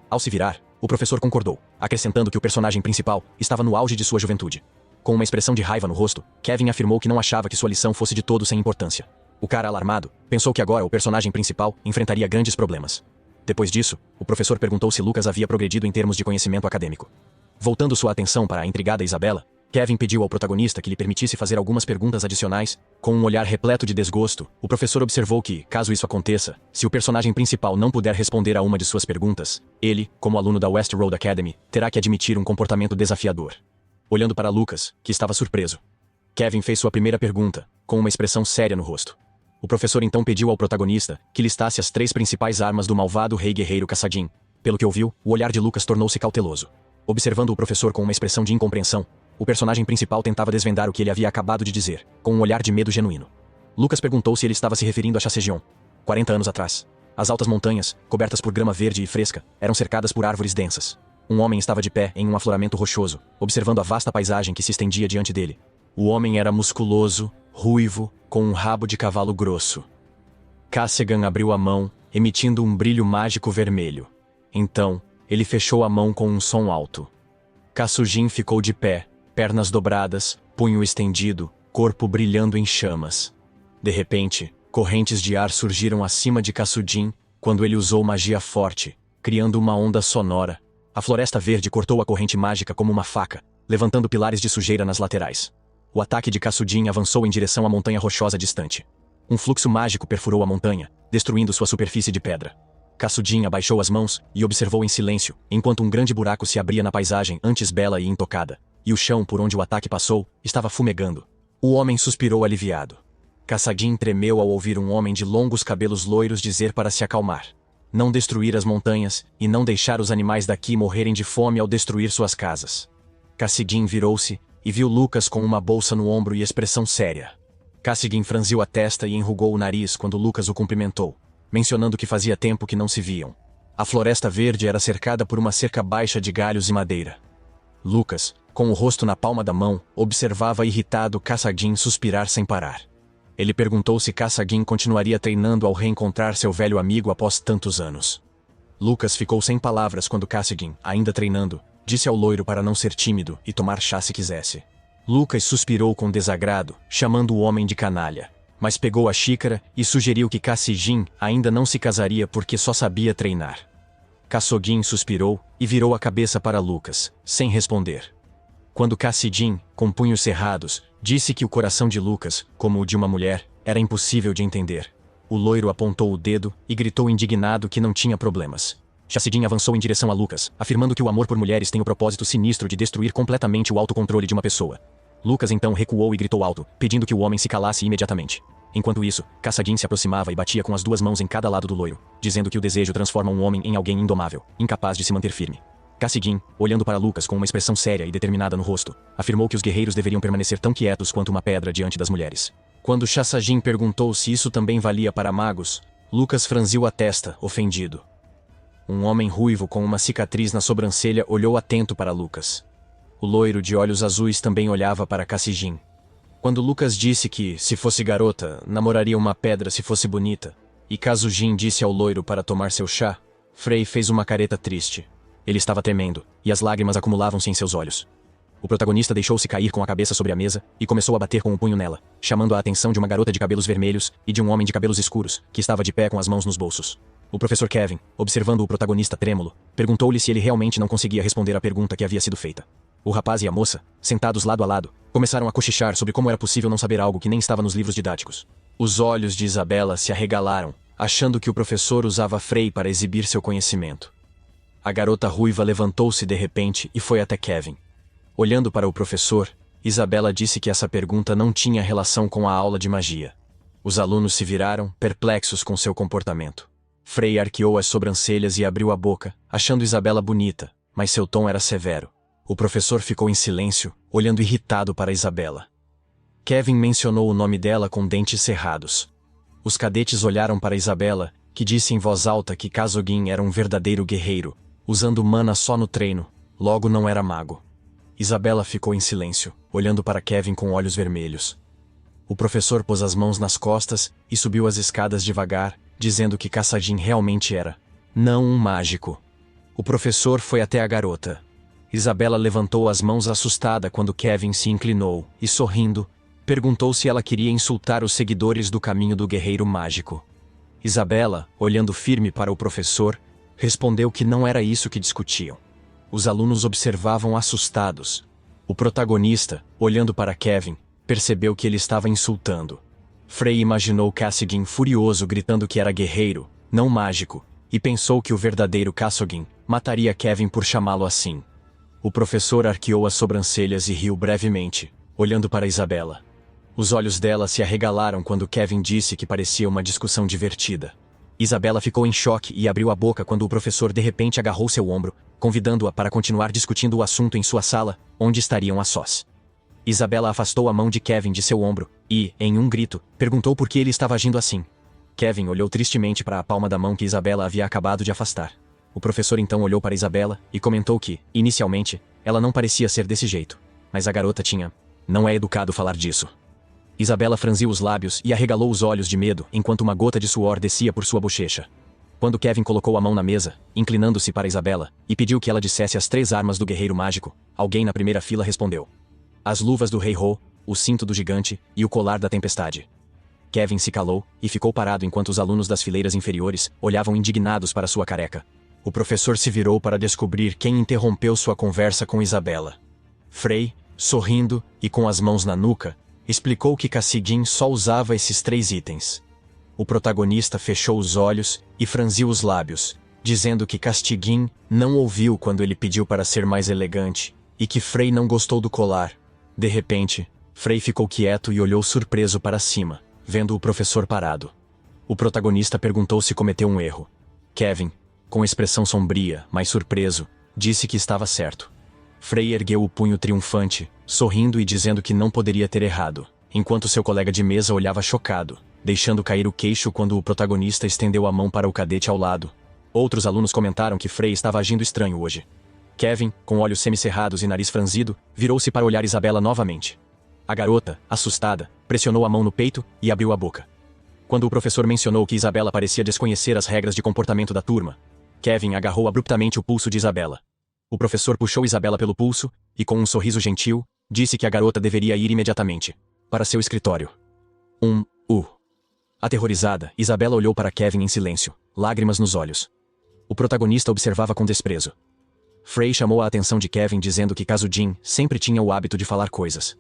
Ao se virar, o professor concordou, acrescentando que o personagem principal estava no auge de sua juventude. Com uma expressão de raiva no rosto, Kevin afirmou que não achava que sua lição fosse de todo sem importância. O cara alarmado pensou que agora o personagem principal enfrentaria grandes problemas. Depois disso, o professor perguntou se Lucas havia progredido em termos de conhecimento acadêmico. Voltando sua atenção para a intrigada Isabela, Kevin pediu ao protagonista que lhe permitisse fazer algumas perguntas adicionais. Com um olhar repleto de desgosto, o professor observou que, caso isso aconteça, se o personagem principal não puder responder a uma de suas perguntas, ele, como aluno da West Road Academy, terá que admitir um comportamento desafiador. Olhando para Lucas, que estava surpreso, Kevin fez sua primeira pergunta, com uma expressão séria no rosto. O professor então pediu ao protagonista que listasse as 3 principais armas do malvado rei guerreiro Kassadin. Pelo que ouviu, o olhar de Lucas tornou-se cauteloso. Observando o professor com uma expressão de incompreensão, o personagem principal tentava desvendar o que ele havia acabado de dizer, com um olhar de medo genuíno. Lucas perguntou se ele estava se referindo a Chassegion. 40 anos atrás, as altas montanhas, cobertas por grama verde e fresca, eram cercadas por árvores densas. Um homem estava de pé em um afloramento rochoso, observando a vasta paisagem que se estendia diante dele. O homem era musculoso, ruivo, com um rabo de cavalo grosso. Kassegan abriu a mão, emitindo um brilho mágico vermelho. Então, ele fechou a mão com um som alto. Kasujin ficou de pé, pernas dobradas, punho estendido, corpo brilhando em chamas. De repente, correntes de ar surgiram acima de Kasujin quando ele usou magia forte, criando uma onda sonora. A floresta verde cortou a corrente mágica como uma faca, levantando pilares de sujeira nas laterais. O ataque de Kasujin avançou em direção à montanha rochosa distante. Um fluxo mágico perfurou a montanha, destruindo sua superfície de pedra. Kasujin abaixou as mãos e observou em silêncio, enquanto um grande buraco se abria na paisagem antes bela e intocada, e o chão por onde o ataque passou estava fumegando. O homem suspirou aliviado. Kassadin tremeu ao ouvir um homem de longos cabelos loiros dizer para se acalmar. Não destruir as montanhas e não deixar os animais daqui morrerem de fome ao destruir suas casas. Kassadin virou-se e viu Lucas com uma bolsa no ombro e expressão séria. Kassadin franziu a testa e enrugou o nariz quando Lucas o cumprimentou, mencionando que fazia tempo que não se viam. A floresta verde era cercada por uma cerca baixa de galhos e madeira. Lucas, com o rosto na palma da mão, observava irritado Kassadin suspirar sem parar. Ele perguntou se Kassadin continuaria treinando ao reencontrar seu velho amigo após tantos anos. Lucas ficou sem palavras quando Kassadin, ainda treinando, disse ao loiro para não ser tímido e tomar chá se quisesse. Lucas suspirou com desagrado, chamando o homem de canalha, mas pegou a xícara e sugeriu que Kassadin ainda não se casaria porque só sabia treinar. Kasogin suspirou e virou a cabeça para Lucas, sem responder. Quando Kassidin, com punhos cerrados, disse que o coração de Lucas, como o de uma mulher, era impossível de entender. O loiro apontou o dedo e gritou indignado que não tinha problemas. Kassidin avançou em direção a Lucas, afirmando que o amor por mulheres tem o propósito sinistro de destruir completamente o autocontrole de uma pessoa. Lucas então recuou e gritou alto, pedindo que o homem se calasse imediatamente. Enquanto isso, Kassadin se aproximava e batia com as duas mãos em cada lado do loiro, dizendo que o desejo transforma um homem em alguém indomável, incapaz de se manter firme. Kassidin, olhando para Lucas com uma expressão séria e determinada no rosto, afirmou que os guerreiros deveriam permanecer tão quietos quanto uma pedra diante das mulheres. Quando Kassadin perguntou se isso também valia para magos, Lucas franziu a testa, ofendido. Um homem ruivo com uma cicatriz na sobrancelha olhou atento para Lucas. O loiro de olhos azuis também olhava para Kassidin. Quando Lucas disse que, se fosse garota, namoraria uma pedra se fosse bonita, e Kasujin disse ao loiro para tomar seu chá, Frei fez uma careta triste. Ele estava tremendo, e as lágrimas acumulavam-se em seus olhos. O protagonista deixou-se cair com a cabeça sobre a mesa e começou a bater com o punho nela, chamando a atenção de uma garota de cabelos vermelhos e de um homem de cabelos escuros, que estava de pé com as mãos nos bolsos. O professor Kevin, observando o protagonista trêmulo, perguntou-lhe se ele realmente não conseguia responder à pergunta que havia sido feita. O rapaz e a moça, sentados lado a lado, começaram a cochichar sobre como era possível não saber algo que nem estava nos livros didáticos. Os olhos de Isabela se arregalaram, achando que o professor usava Frei para exibir seu conhecimento. A garota ruiva levantou-se de repente e foi até Kevin. Olhando para o professor, Isabela disse que essa pergunta não tinha relação com a aula de magia. Os alunos se viraram, perplexos com seu comportamento. Frei arqueou as sobrancelhas e abriu a boca, achando Isabela bonita, mas seu tom era severo. O professor ficou em silêncio, olhando irritado para Isabela. Kevin mencionou o nome dela com dentes cerrados. Os cadetes olharam para Isabela, que disse em voz alta que Kasogin era um verdadeiro guerreiro, usando mana só no treino, logo não era mago. Isabela ficou em silêncio, olhando para Kevin com olhos vermelhos. O professor pôs as mãos nas costas e subiu as escadas devagar, dizendo que Kassadin realmente era, não um mágico. O professor foi até a garota. Isabela levantou as mãos assustada quando Kevin se inclinou e, sorrindo, perguntou se ela queria insultar os seguidores do caminho do guerreiro mágico. Isabela, olhando firme para o professor, respondeu que não era isso que discutiam. Os alunos observavam assustados. O protagonista, olhando para Kevin, percebeu que ele estava insultando. Frei imaginou Kassadin furioso gritando que era guerreiro, não mágico, e pensou que o verdadeiro Kasogin mataria Kevin por chamá-lo assim. O professor arqueou as sobrancelhas e riu brevemente, olhando para Isabela. Os olhos dela se arregalaram quando Kevin disse que parecia uma discussão divertida. Isabela ficou em choque e abriu a boca quando o professor de repente agarrou seu ombro, convidando-a para continuar discutindo o assunto em sua sala, onde estariam a sós. Isabela afastou a mão de Kevin de seu ombro e, em um grito, perguntou por que ele estava agindo assim. Kevin olhou tristemente para a palma da mão que Isabela havia acabado de afastar. O professor então olhou para Isabela e comentou que, inicialmente, ela não parecia ser desse jeito, mas a garota tinha. Não é educado falar disso. Isabela franziu os lábios e arregalou os olhos de medo enquanto uma gota de suor descia por sua bochecha. Quando Kevin colocou a mão na mesa, inclinando-se para Isabela, e pediu que ela dissesse as 3 armas do guerreiro mágico, alguém na primeira fila respondeu. As luvas do Rei Ho, o cinto do gigante e o colar da tempestade. Kevin se calou e ficou parado enquanto os alunos das fileiras inferiores olhavam indignados para sua careca. O professor se virou para descobrir quem interrompeu sua conversa com Isabela. Frei, sorrindo e com as mãos na nuca, explicou que Kassidin só usava esses 3 itens. O protagonista fechou os olhos e franziu os lábios, dizendo que Kastigin não ouviu quando ele pediu para ser mais elegante, e que Frei não gostou do colar. De repente, Frei ficou quieto e olhou surpreso para cima, vendo o professor parado. O protagonista perguntou se cometeu um erro. Kevin, com expressão sombria, mas surpreso, disse que estava certo. Frei ergueu o punho triunfante, sorrindo e dizendo que não poderia ter errado, enquanto seu colega de mesa olhava chocado, deixando cair o queixo quando o protagonista estendeu a mão para o cadete ao lado. Outros alunos comentaram que Frei estava agindo estranho hoje. Kevin, com olhos semicerrados e nariz franzido, virou-se para olhar Isabela novamente. A garota, assustada, pressionou a mão no peito e abriu a boca. Quando o professor mencionou que Isabela parecia desconhecer as regras de comportamento da turma, Kevin agarrou abruptamente o pulso de Isabela. O professor puxou Isabela pelo pulso e, com um sorriso gentil, disse que a garota deveria ir imediatamente para seu escritório. Aterrorizada, Isabela olhou para Kevin em silêncio, lágrimas nos olhos. O protagonista observava com desprezo. Frey chamou a atenção de Kevin dizendo que Kasujin sempre tinha o hábito de falar coisas.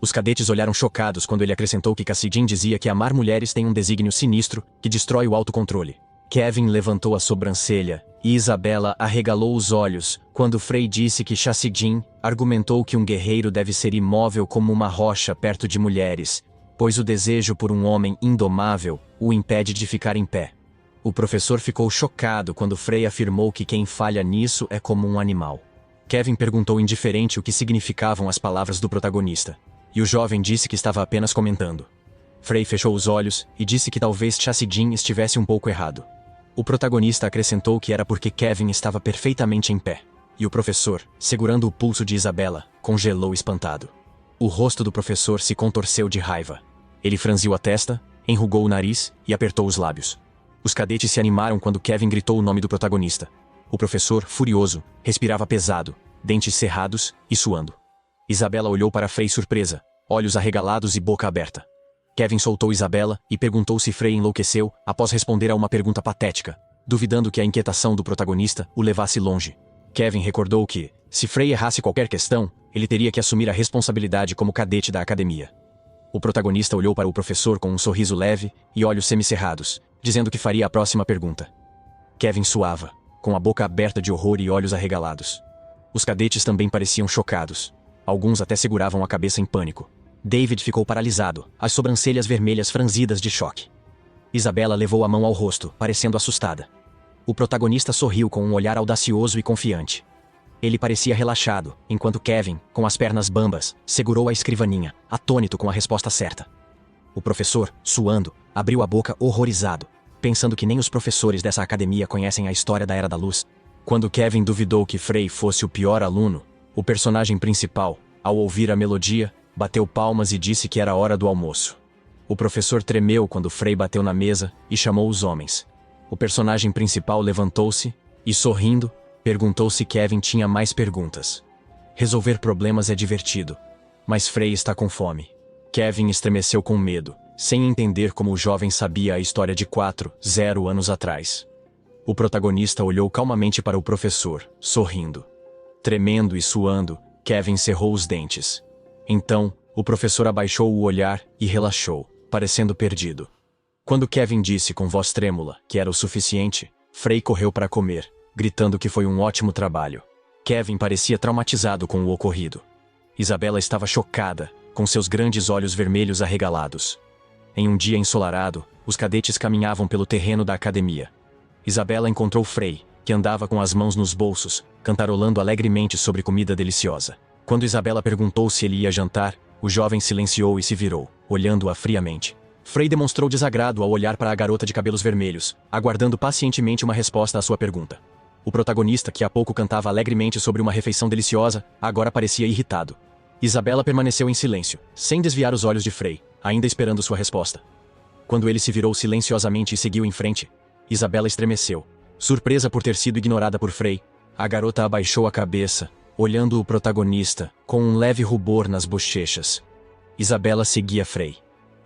Os cadetes olharam chocados quando ele acrescentou que Kasujin dizia que amar mulheres tem um desígnio sinistro que destrói o autocontrole. Kevin levantou a sobrancelha e Isabela arregalou os olhos quando Frey disse que Kasujin argumentou que um guerreiro deve ser imóvel como uma rocha perto de mulheres, pois o desejo por um homem indomável o impede de ficar em pé. O professor ficou chocado quando Frey afirmou que quem falha nisso é como um animal. Kevin perguntou indiferente o que significavam as palavras do protagonista, e o jovem disse que estava apenas comentando. Frey fechou os olhos e disse que talvez Kasujin estivesse um pouco errado. O protagonista acrescentou que era porque Kevin estava perfeitamente em pé, e o professor, segurando o pulso de Isabela, congelou espantado. O rosto do professor se contorceu de raiva. Ele franziu a testa, enrugou o nariz e apertou os lábios. Os cadetes se animaram quando Kevin gritou o nome do protagonista. O professor, furioso, respirava pesado, dentes cerrados e suando. Isabela olhou para Frey surpresa, olhos arregalados e boca aberta. Kevin soltou Isabela e perguntou se Frey enlouqueceu após responder a uma pergunta patética, duvidando que a inquietação do protagonista o levasse longe. Kevin recordou que, se Frey errasse qualquer questão, ele teria que assumir a responsabilidade como cadete da academia. O protagonista olhou para o professor com um sorriso leve e olhos semicerrados, dizendo que faria a próxima pergunta. Kevin suava, com a boca aberta de horror e olhos arregalados. Os cadetes também pareciam chocados. Alguns até seguravam a cabeça em pânico. David ficou paralisado, as sobrancelhas vermelhas franzidas de choque. Isabela levou a mão ao rosto, parecendo assustada. O protagonista sorriu com um olhar audacioso e confiante. Ele parecia relaxado, enquanto Kevin, com as pernas bambas, segurou a escrivaninha, atônito com a resposta certa. O professor, suando, abriu a boca horrorizado, pensando que nem os professores dessa academia conhecem a história da Era da Luz. Quando Kevin duvidou que Frey fosse o pior aluno, o personagem principal, ao ouvir a melodia, bateu palmas e disse que era hora do almoço. O professor tremeu quando Frey bateu na mesa e chamou os homens. O personagem principal levantou-se e, sorrindo, perguntou se Kevin tinha mais perguntas. Resolver problemas é divertido, mas Frey está com fome. Kevin estremeceu com medo, sem entender como o jovem sabia a história de 0 anos atrás. O protagonista olhou calmamente para o professor, sorrindo. Tremendo e suando, Kevin cerrou os dentes. Então, o professor abaixou o olhar e relaxou, parecendo perdido. Quando Kevin disse com voz trêmula que era o suficiente, Frey correu para comer, gritando que foi um ótimo trabalho. Kevin parecia traumatizado com o ocorrido. Isabela estava chocada, com seus grandes olhos vermelhos arregalados. Em um dia ensolarado, os cadetes caminhavam pelo terreno da academia. Isabela encontrou Frey, que andava com as mãos nos bolsos, cantarolando alegremente sobre comida deliciosa. Quando Isabela perguntou se ele ia jantar, o jovem silenciou e se virou, olhando-a friamente. Frey demonstrou desagrado ao olhar para a garota de cabelos vermelhos, aguardando pacientemente uma resposta à sua pergunta. O protagonista, que há pouco cantava alegremente sobre uma refeição deliciosa, agora parecia irritado. Isabela permaneceu em silêncio, sem desviar os olhos de Frey, ainda esperando sua resposta. Quando ele se virou silenciosamente e seguiu em frente, Isabela estremeceu. Surpresa por ter sido ignorada por Frey, a garota abaixou a cabeça, olhando o protagonista, com um leve rubor nas bochechas. Isabela seguia Frey.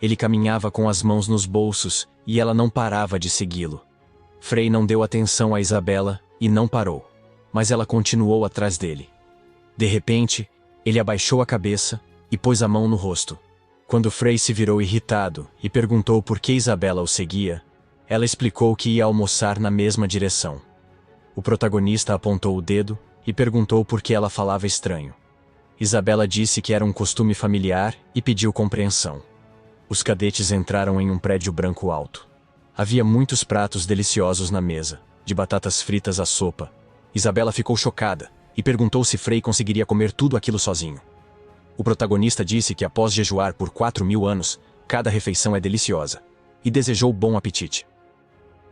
Ele caminhava com as mãos nos bolsos, e ela não parava de segui-lo. Frey não deu atenção a Isabela, e não parou. Mas ela continuou atrás dele. De repente, ele abaixou a cabeça e pôs a mão no rosto. Quando Frey se virou irritado e perguntou por que Isabela o seguia, ela explicou que ia almoçar na mesma direção. O protagonista apontou o dedo e perguntou por que ela falava estranho. Isabela disse que era um costume familiar e pediu compreensão. Os cadetes entraram em um prédio branco alto. Havia muitos pratos deliciosos na mesa, de batatas fritas à sopa. Isabela ficou chocada e perguntou se Frey conseguiria comer tudo aquilo sozinho. O protagonista disse que após jejuar por 4.000 anos, cada refeição é deliciosa, e desejou bom apetite.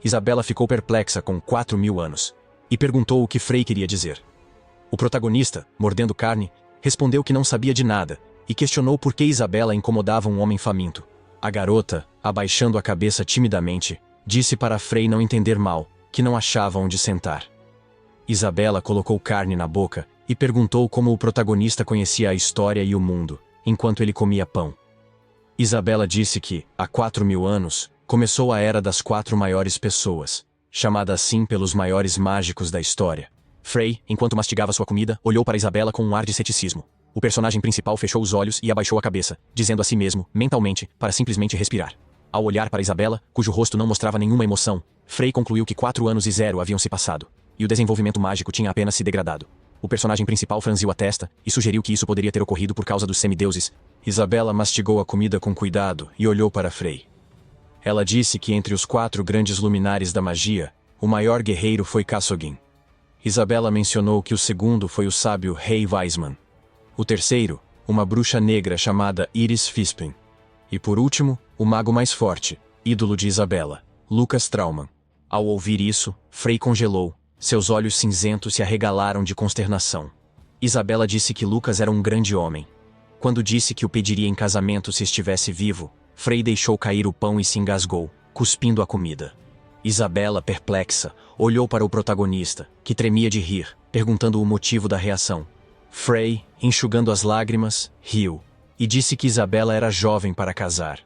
Isabela ficou perplexa com 4.000 anos, e perguntou o que Frey queria dizer. O protagonista, mordendo carne, respondeu que não sabia de nada, e questionou por que Isabela incomodava um homem faminto. A garota, abaixando a cabeça timidamente, disse para Frey não entender mal, que não achava onde sentar. Isabela colocou carne na boca e perguntou como o protagonista conhecia a história e o mundo, enquanto ele comia pão. Isabela disse que, há 4.000 anos, começou a era das 4 maiores pessoas, chamada assim pelos maiores mágicos da história. Frey, enquanto mastigava sua comida, olhou para Isabela com um ar de ceticismo. O personagem principal fechou os olhos e abaixou a cabeça, dizendo a si mesmo, mentalmente, para simplesmente respirar. Ao olhar para Isabela, cujo rosto não mostrava nenhuma emoção, Frey concluiu que 4 anos e 0 haviam se passado, e o desenvolvimento mágico tinha apenas se degradado. O personagem principal franziu a testa e sugeriu que isso poderia ter ocorrido por causa dos semideuses. Isabela mastigou a comida com cuidado e olhou para Frey. Ela disse que entre os 4 grandes luminares da magia, o maior guerreiro foi Kasogin. Isabela mencionou que o segundo foi o sábio Rei Weisman. O terceiro, uma bruxa negra chamada Iris Fispin. E por último, o mago mais forte, ídolo de Isabela, Lucas Traumann. Ao ouvir isso, Frey congelou. Seus olhos cinzentos se arregalaram de consternação. Isabela disse que Lucas era um grande homem. Quando disse que o pediria em casamento se estivesse vivo, Frey deixou cair o pão e se engasgou, cuspindo a comida. Isabela, perplexa, olhou para o protagonista, que tremia de rir, perguntando o motivo da reação. Frey, enxugando as lágrimas, riu, e disse que Isabela era jovem para casar.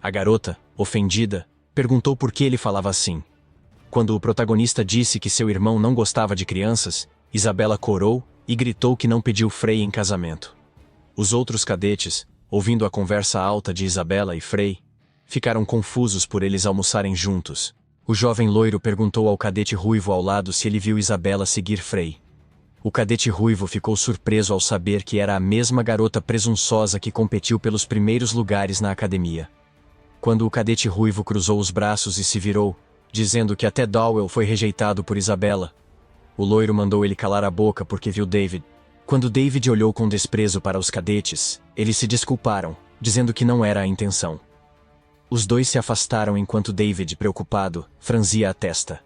A garota, ofendida, perguntou por que ele falava assim. Quando o protagonista disse que seu irmão não gostava de crianças, Isabela corou e gritou que não pediu Frey em casamento. Os outros cadetes, ouvindo a conversa alta de Isabela e Frey, ficaram confusos por eles almoçarem juntos. O jovem loiro perguntou ao cadete ruivo ao lado se ele viu Isabela seguir Frey. O cadete ruivo ficou surpreso ao saber que era a mesma garota presunçosa que competiu pelos primeiros lugares na academia. Quando o cadete ruivo cruzou os braços e se virou, dizendo que até Dowell foi rejeitado por Isabela, o loiro mandou ele calar a boca porque viu David. Quando David olhou com desprezo para os cadetes, eles se desculparam, dizendo que não era a intenção. Os dois se afastaram enquanto David, preocupado, franzia a testa.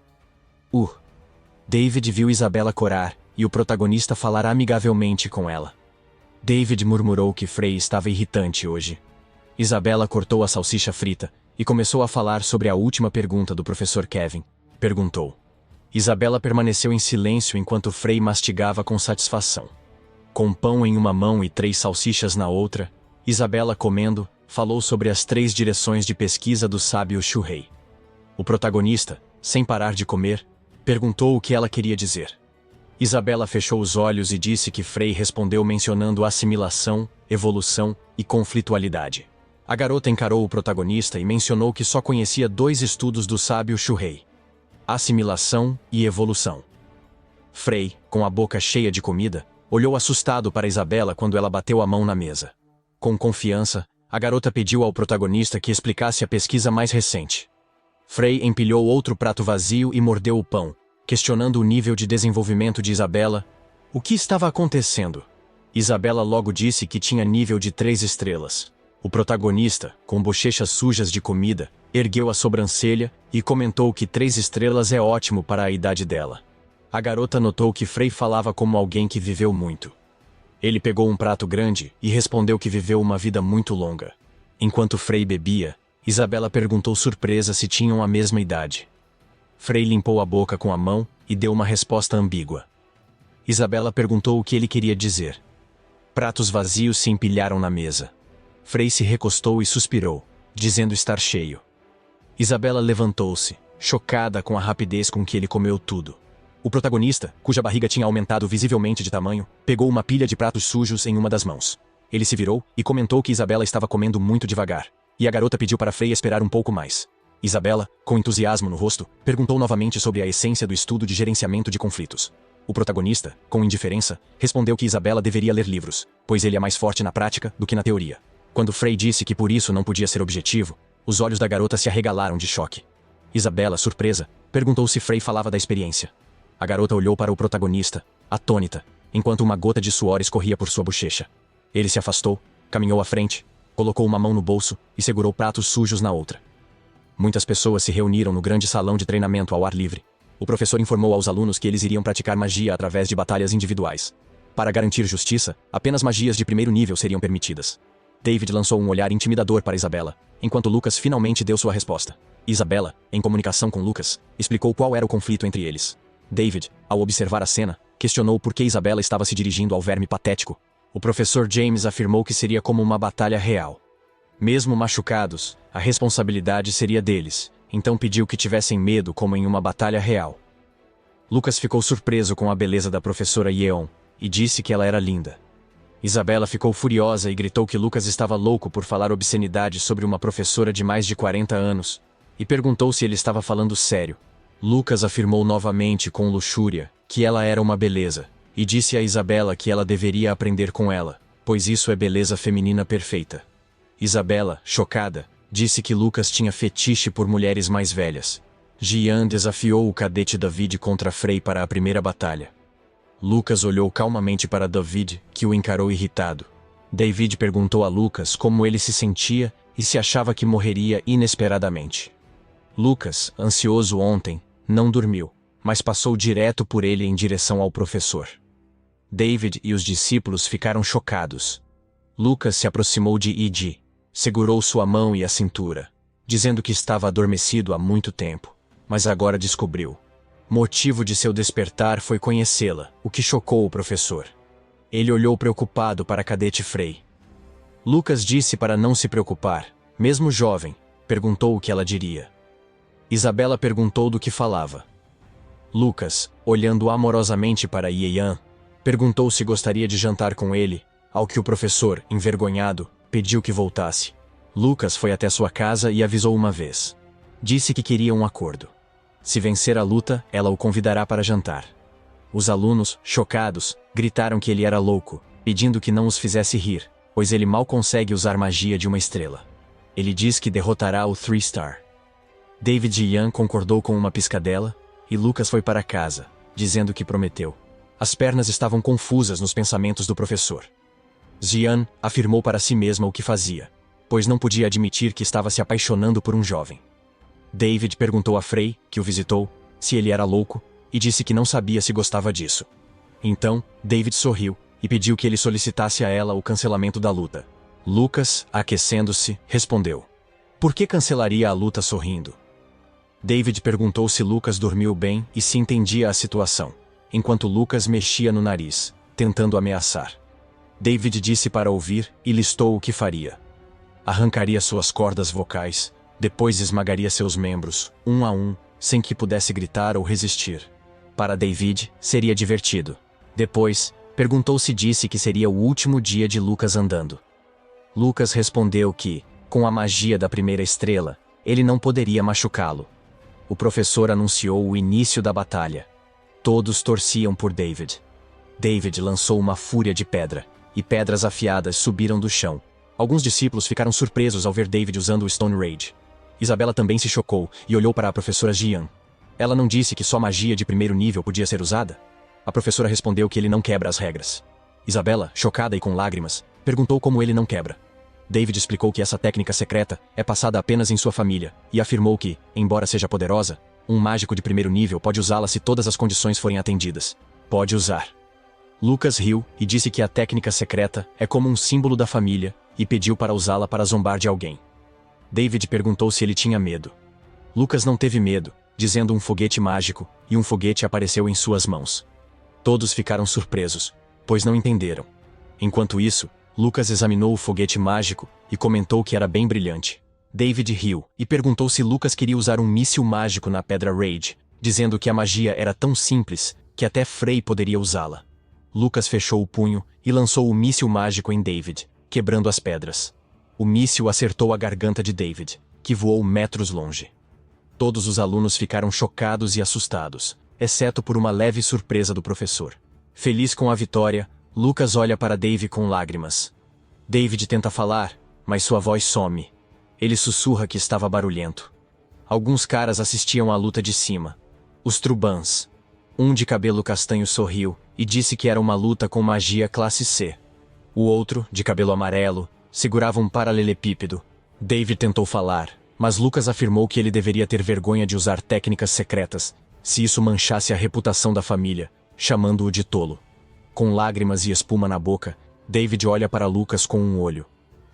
David viu Isabela corar e o protagonista falar amigavelmente com ela. David murmurou que Frey estava irritante hoje. Isabela cortou a salsicha frita e começou a falar sobre a última pergunta do professor Kevin. Perguntou. Isabela permaneceu em silêncio enquanto Frey mastigava com satisfação. Com pão em uma mão e 3 salsichas na outra, Isabela, comendo, falou sobre as 3 direções de pesquisa do sábio Shuhei. O protagonista, sem parar de comer, perguntou o que ela queria dizer. Isabela fechou os olhos e disse que Frey respondeu mencionando assimilação, evolução e conflitualidade. A garota encarou o protagonista e mencionou que só conhecia 2 estudos do sábio Shuhei: assimilação e evolução. Frey, com a boca cheia de comida, olhou assustado para Isabela quando ela bateu a mão na mesa. Com confiança, a garota pediu ao protagonista que explicasse a pesquisa mais recente. Frey empilhou outro prato vazio e mordeu o pão, questionando o nível de desenvolvimento de Isabela. O que estava acontecendo? Isabela logo disse que tinha nível de 3 estrelas. O protagonista, com bochechas sujas de comida, ergueu a sobrancelha e comentou que 3 estrelas é ótimo para a idade dela. A garota notou que Frey falava como alguém que viveu muito. Ele pegou um prato grande e respondeu que viveu uma vida muito longa. Enquanto Frey bebia, Isabela perguntou surpresa se tinham a mesma idade. Frey limpou a boca com a mão e deu uma resposta ambígua. Isabela perguntou o que ele queria dizer. Pratos vazios se empilharam na mesa. Frey se recostou e suspirou, dizendo estar cheio. Isabela levantou-se, chocada com a rapidez com que ele comeu tudo. O protagonista, cuja barriga tinha aumentado visivelmente de tamanho, pegou uma pilha de pratos sujos em uma das mãos. Ele se virou e comentou que Isabela estava comendo muito devagar, e a garota pediu para Frey esperar um pouco mais. Isabela, com entusiasmo no rosto, perguntou novamente sobre a essência do estudo de gerenciamento de conflitos. O protagonista, com indiferença, respondeu que Isabela deveria ler livros, pois ele é mais forte na prática do que na teoria. Quando Frey disse que por isso não podia ser objetivo, os olhos da garota se arregalaram de choque. Isabela, surpresa, perguntou se Frey falava da experiência. A garota olhou para o protagonista, atônita, enquanto uma gota de suor escorria por sua bochecha. Ele se afastou, caminhou à frente, colocou uma mão no bolso e segurou pratos sujos na outra. Muitas pessoas se reuniram no grande salão de treinamento ao ar livre. O professor informou aos alunos que eles iriam praticar magia através de batalhas individuais. Para garantir justiça, apenas magias de primeiro nível seriam permitidas. David lançou um olhar intimidador para Isabela, enquanto Lucas finalmente deu sua resposta. Isabela, em comunicação com Lucas, explicou qual era o conflito entre eles. David, ao observar a cena, questionou por que Isabela estava se dirigindo ao verme patético. O professor James afirmou que seria como uma batalha real. Mesmo machucados, a responsabilidade seria deles, então pediu que tivessem medo como em uma batalha real. Lucas ficou surpreso com a beleza da professora Yeon e disse que ela era linda. Isabela ficou furiosa e gritou que Lucas estava louco por falar obscenidade sobre uma professora de mais de 40 anos e perguntou se ele estava falando sério. Lucas afirmou novamente com luxúria que ela era uma beleza e disse a Isabela que ela deveria aprender com ela, pois isso é beleza feminina perfeita. Isabela, chocada, disse que Lucas tinha fetiche por mulheres mais velhas. Jian desafiou o cadete David contra Frey para a primeira batalha. Lucas olhou calmamente para David, que o encarou irritado. David perguntou a Lucas como ele se sentia e se achava que morreria inesperadamente. Lucas, ansioso ontem, não dormiu, mas passou direto por ele em direção ao professor. David e os discípulos ficaram chocados. Lucas se aproximou de Iji, segurou sua mão e a cintura, dizendo que estava adormecido há muito tempo, mas agora descobriu. Motivo de seu despertar foi conhecê-la, o que chocou o professor. Ele olhou preocupado para a cadete Frey. Lucas disse para não se preocupar, mesmo jovem, perguntou o que ela diria. Isabela perguntou do que falava. Lucas, olhando amorosamente para Yeyan, perguntou se gostaria de jantar com ele, ao que o professor, envergonhado, pediu que voltasse. Lucas foi até sua casa e avisou uma vez. Disse que queria um acordo. Se vencer a luta, ela o convidará para jantar. Os alunos, chocados, gritaram que ele era louco, pedindo que não os fizesse rir, pois ele mal consegue usar magia de uma estrela. Ele diz que derrotará o 3-star. David e Ian concordou com uma piscadela, e Lucas foi para casa, dizendo que prometeu. As pernas estavam confusas nos pensamentos do professor. Jian afirmou para si mesma o que fazia, pois não podia admitir que estava se apaixonando por um jovem. David perguntou a Frey, que o visitou, se ele era louco, e disse que não sabia se gostava disso. Então, David sorriu e pediu que ele solicitasse a ela o cancelamento da luta. Lucas, aquecendo-se, respondeu. Por que cancelaria a luta sorrindo? David perguntou se Lucas dormiu bem e se entendia a situação, enquanto Lucas mexia no nariz, tentando ameaçar. David disse para ouvir e listou o que faria. Arrancaria suas cordas vocais, depois esmagaria seus membros, um a um, sem que pudesse gritar ou resistir. Para David, seria divertido. Depois, perguntou se disse que seria o último dia de Lucas andando. Lucas respondeu que, com a magia da primeira estrela, ele não poderia machucá-lo. O professor anunciou o início da batalha. Todos torciam por David. David lançou uma fúria de pedra, e pedras afiadas subiram do chão. Alguns discípulos ficaram surpresos ao ver David usando o Stone Rage. Isabela também se chocou e olhou para a professora Jian. Ela não disse que só magia de primeiro nível podia ser usada? A professora respondeu que ele não quebra as regras. Isabela, chocada e com lágrimas, perguntou como ele não quebra. David explicou que essa técnica secreta é passada apenas em sua família e afirmou que, embora seja poderosa, um mágico de primeiro nível pode usá-la se todas as condições forem atendidas. Pode usar. Lucas riu e disse que a técnica secreta é como um símbolo da família e pediu para usá-la para zombar de alguém. David perguntou se ele tinha medo. Lucas não teve medo, dizendo um foguete mágico, e um foguete apareceu em suas mãos. Todos ficaram surpresos, pois não entenderam. Enquanto isso, Lucas examinou o foguete mágico e comentou que era bem brilhante. David riu e perguntou se Lucas queria usar um míssil mágico na pedra Rage, dizendo que a magia era tão simples que até Frey poderia usá-la. Lucas fechou o punho e lançou o míssil mágico em David, quebrando as pedras. O míssil acertou a garganta de David, que voou metros longe. Todos os alunos ficaram chocados e assustados, exceto por uma leve surpresa do professor. Feliz com a vitória, Lucas olha para Dave com lágrimas. David tenta falar, mas sua voz some. Ele sussurra que estava barulhento. Alguns caras assistiam à luta de cima. Os Trubans. Um de cabelo castanho sorriu e disse que era uma luta com magia classe C. O outro, de cabelo amarelo, segurava um paralelepípedo. David tentou falar, mas Lucas afirmou que ele deveria ter vergonha de usar técnicas secretas, se isso manchasse a reputação da família, chamando-o de tolo. Com lágrimas e espuma na boca, David olha para Lucas com um olho.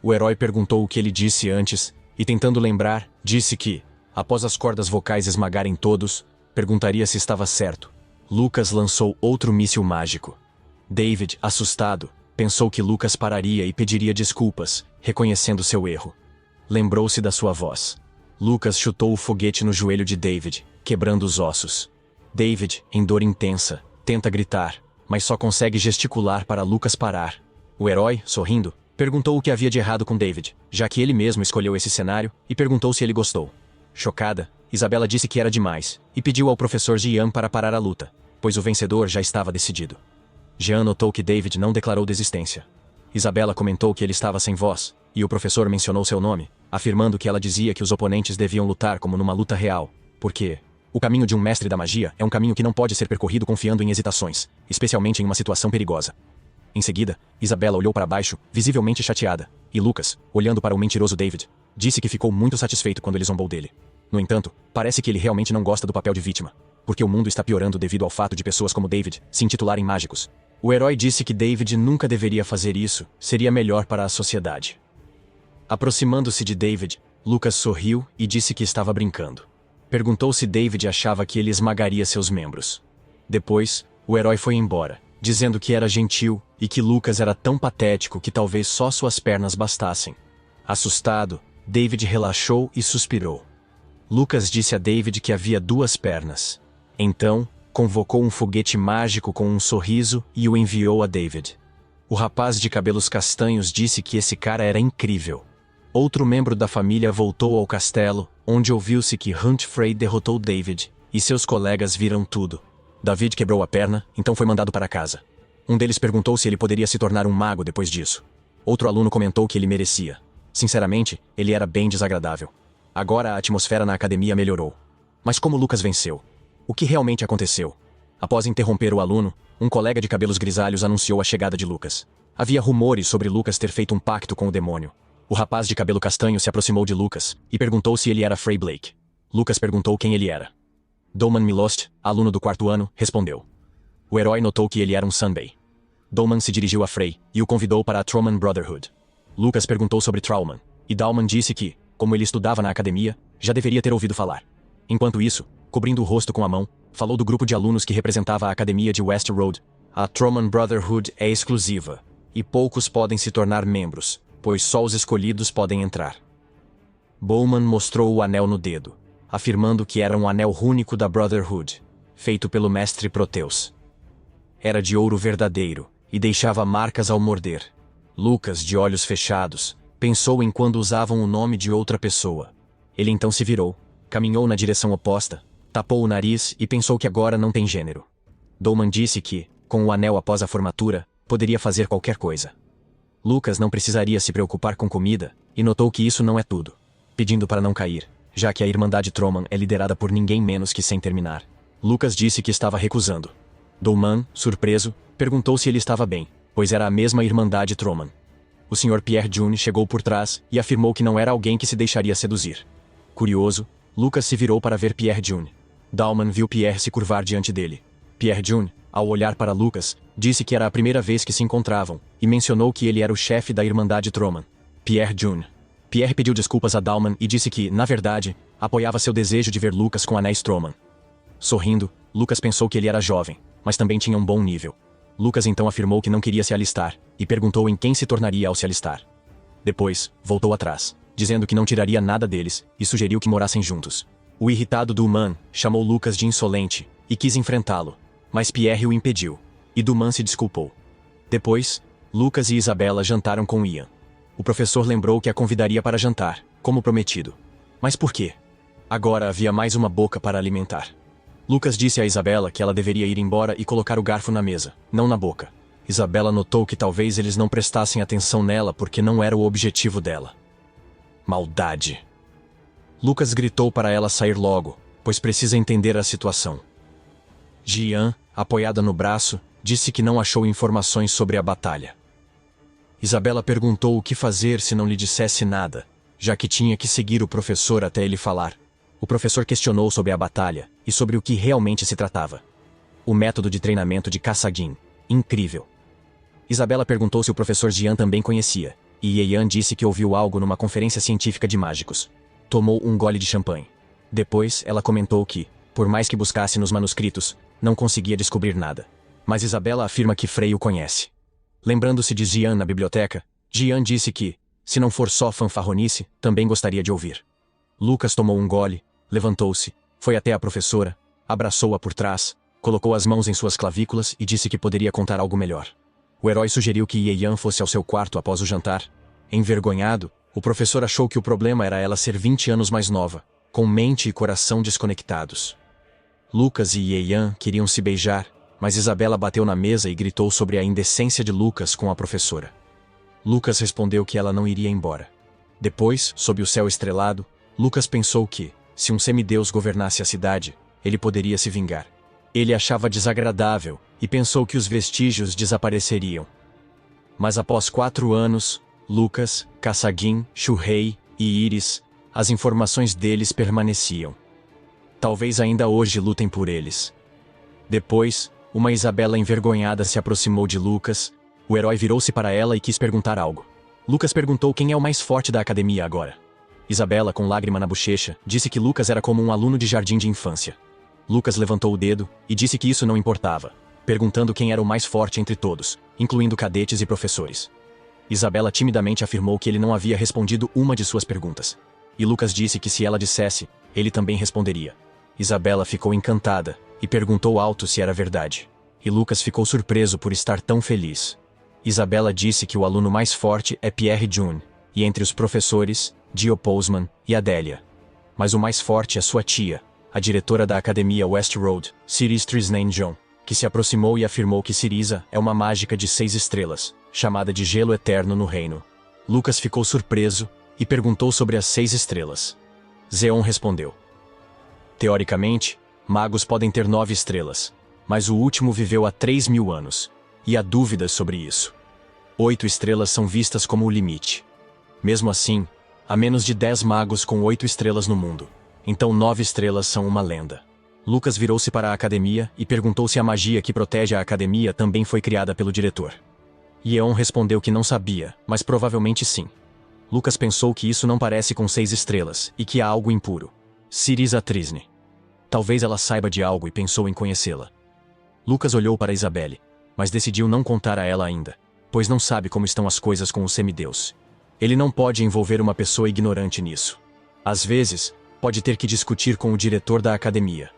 O herói perguntou o que ele disse antes, e tentando lembrar, disse que, após as cordas vocais esmagarem todos, perguntaria se estava certo. Lucas lançou outro míssil mágico. David, assustado, pensou que Lucas pararia e pediria desculpas, reconhecendo seu erro. Lembrou-se da sua voz. Lucas chutou o foguete no joelho de David, quebrando os ossos. David, em dor intensa, tenta gritar, mas só consegue gesticular para Lucas parar. O herói, sorrindo, perguntou o que havia de errado com David, já que ele mesmo escolheu esse cenário, e perguntou se ele gostou. Chocada, Isabela disse que era demais, e pediu ao professor Jean para parar a luta, pois o vencedor já estava decidido. Jean notou que David não declarou desistência. Isabela comentou que ele estava sem voz, e o professor mencionou seu nome, afirmando que ela dizia que os oponentes deviam lutar como numa luta real, porque o caminho de um mestre da magia é um caminho que não pode ser percorrido confiando em hesitações, especialmente em uma situação perigosa. Em seguida, Isabela olhou para baixo, visivelmente chateada, e Lucas, olhando para o mentiroso David, disse que ficou muito satisfeito quando ele zombou dele. No entanto, parece que ele realmente não gosta do papel de vítima, porque o mundo está piorando devido ao fato de pessoas como David se intitularem mágicos. O herói disse que David nunca deveria fazer isso, seria melhor para a sociedade. Aproximando-se de David, Lucas sorriu e disse que estava brincando. Perguntou se David achava que ele esmagaria seus membros. Depois, o herói foi embora, dizendo que era gentil e que Lucas era tão patético que talvez só suas pernas bastassem. Assustado, David relaxou e suspirou. Lucas disse a David que havia 2 pernas. Então, convocou um foguete mágico com um sorriso e o enviou a David. O rapaz de cabelos castanhos disse que esse cara era incrível. Outro membro da família voltou ao castelo, onde ouviu-se que Humphrey derrotou David, e seus colegas viram tudo. David quebrou a perna, então foi mandado para casa. Um deles perguntou se ele poderia se tornar um mago depois disso. Outro aluno comentou que ele merecia. Sinceramente, ele era bem desagradável. Agora a atmosfera na academia melhorou. Mas como Lucas venceu? O que realmente aconteceu? Após interromper o aluno, um colega de cabelos grisalhos anunciou a chegada de Lucas. Havia rumores sobre Lucas ter feito um pacto com o demônio. O rapaz de cabelo castanho se aproximou de Lucas e perguntou se ele era Frey Blake. Lucas perguntou quem ele era. Dolman Milost, aluno do 4º ano, respondeu. O herói notou que ele era um Sunbay. Dolman se dirigiu a Frey e o convidou para a Trauman Brotherhood. Lucas perguntou sobre Trauman, e Dolman disse que, como ele estudava na academia, já deveria ter ouvido falar. Enquanto isso, cobrindo o rosto com a mão, falou do grupo de alunos que representava a academia de West Road. A Trauman Brotherhood é exclusiva, e poucos podem se tornar membros, pois só os escolhidos podem entrar. Bowman mostrou o anel no dedo, afirmando que era um anel rúnico da Brotherhood, feito pelo mestre Proteus. Era de ouro verdadeiro, e deixava marcas ao morder. Lucas, de olhos fechados, pensou em quando usavam o nome de outra pessoa. Ele então se virou, caminhou na direção oposta, tapou o nariz e pensou que agora não tem gênero. Dolman disse que, com o anel após a formatura, poderia fazer qualquer coisa. Lucas não precisaria se preocupar com comida, e notou que isso não é tudo, pedindo para não cair, já que a Irmandade Trauman é liderada por ninguém menos que Sem Terminar. Lucas disse que estava recusando. Dolman, surpreso, perguntou se ele estava bem, pois era a mesma Irmandade Trauman. O Sr. Pierre June chegou por trás e afirmou que não era alguém que se deixaria seduzir. Curioso, Lucas se virou para ver Pierre June. Dolman viu Pierre se curvar diante dele. Pierre June, ao olhar para Lucas, disse que era a primeira vez que se encontravam, e mencionou que ele era o chefe da Irmandade Trauman. Pierre June. Pierre pediu desculpas a Dolman e disse que, na verdade, apoiava seu desejo de ver Lucas com anéis Trauman. Sorrindo, Lucas pensou que ele era jovem, mas também tinha um bom nível. Lucas então afirmou que não queria se alistar, e perguntou em quem se tornaria ao se alistar. Depois, voltou atrás, dizendo que não tiraria nada deles, e sugeriu que morassem juntos. O irritado Duman chamou Lucas de insolente, e quis enfrentá-lo, mas Pierre o impediu, e Duman se desculpou. Depois, Lucas e Isabela jantaram com Ian. O professor lembrou que a convidaria para jantar, como prometido. Mas por quê? Agora havia mais uma boca para alimentar. Lucas disse a Isabela que ela deveria ir embora e colocar o garfo na mesa, não na boca. Isabela notou que talvez eles não prestassem atenção nela porque não era o objetivo dela. Maldade. Lucas gritou para ela sair logo, pois precisa entender a situação. Jean, apoiada no braço, disse que não achou informações sobre a batalha. Isabela perguntou o que fazer se não lhe dissesse nada, já que tinha que seguir o professor até ele falar. O professor questionou sobre a batalha e sobre o que realmente se tratava. O método de treinamento de Kassadin. Incrível. Isabela perguntou se o professor Jean também conhecia, e Ian disse que ouviu algo numa conferência científica de mágicos. Tomou um gole de champanhe. Depois, ela comentou que, por mais que buscasse nos manuscritos, não conseguia descobrir nada. Mas Isabela afirma que Frey o conhece. Lembrando-se de Jean na biblioteca, Jean disse que, se não for só fanfarronice, também gostaria de ouvir. Lucas tomou um gole, levantou-se, foi até a professora, abraçou-a por trás, colocou as mãos em suas clavículas e disse que poderia contar algo melhor. O herói sugeriu que Ye-Yan fosse ao seu quarto após o jantar. Envergonhado, o professor achou que o problema era ela ser 20 anos mais nova, com mente e coração desconectados. Lucas e Ye-Yan queriam se beijar, mas Isabela bateu na mesa e gritou sobre a indecência de Lucas com a professora. Lucas respondeu que ela não iria embora. Depois, sob o céu estrelado, Lucas pensou que, se um semideus governasse a cidade, ele poderia se vingar. Ele achava desagradável e pensou que os vestígios desapareceriam. Mas após 4 anos, Lucas, Kasagin, Shuhei e Iris, as informações deles permaneciam. Talvez ainda hoje lutem por eles. Depois, uma Isabela envergonhada se aproximou de Lucas. O herói virou-se para ela e quis perguntar algo. Lucas perguntou quem é o mais forte da academia agora. Isabela, com lágrima na bochecha, disse que Lucas era como um aluno de jardim de infância. Lucas levantou o dedo e disse que isso não importava, perguntando quem era o mais forte entre todos, incluindo cadetes e professores. Isabela timidamente afirmou que ele não havia respondido uma de suas perguntas. E Lucas disse que se ela dissesse, ele também responderia. Isabela ficou encantada e perguntou alto se era verdade. E Lucas ficou surpreso por estar tão feliz. Isabela disse que o aluno mais forte é Pierre June, e entre os professores, Dio Postman e Adélia. Mas o mais forte é sua tia, a diretora da academia West Road, Cerise Trisnain-John, que se aproximou e afirmou que Cirisa é uma mágica de 6 estrelas, chamada de Gelo Eterno no Reino. Lucas ficou surpreso e perguntou sobre as 6 estrelas. Zeon respondeu. Teoricamente, magos podem ter 9 estrelas, mas o último viveu há 3.000 anos, e há dúvidas sobre isso. 8 estrelas são vistas como o limite. Mesmo assim, há menos de 10 magos com 8 estrelas no mundo. Então 9 estrelas são uma lenda. Lucas virou-se para a academia e perguntou se a magia que protege a academia também foi criada pelo diretor. Yeon respondeu que não sabia, mas provavelmente sim. Lucas pensou que isso não parece com 6 estrelas e que há algo impuro. Cirisa Trisne. Talvez ela saiba de algo e pensou em conhecê-la. Lucas olhou para Isabelle, mas decidiu não contar a ela ainda, pois não sabe como estão as coisas com o semideus. Ele não pode envolver uma pessoa ignorante nisso. Às vezes, pode ter que discutir com o diretor da academia.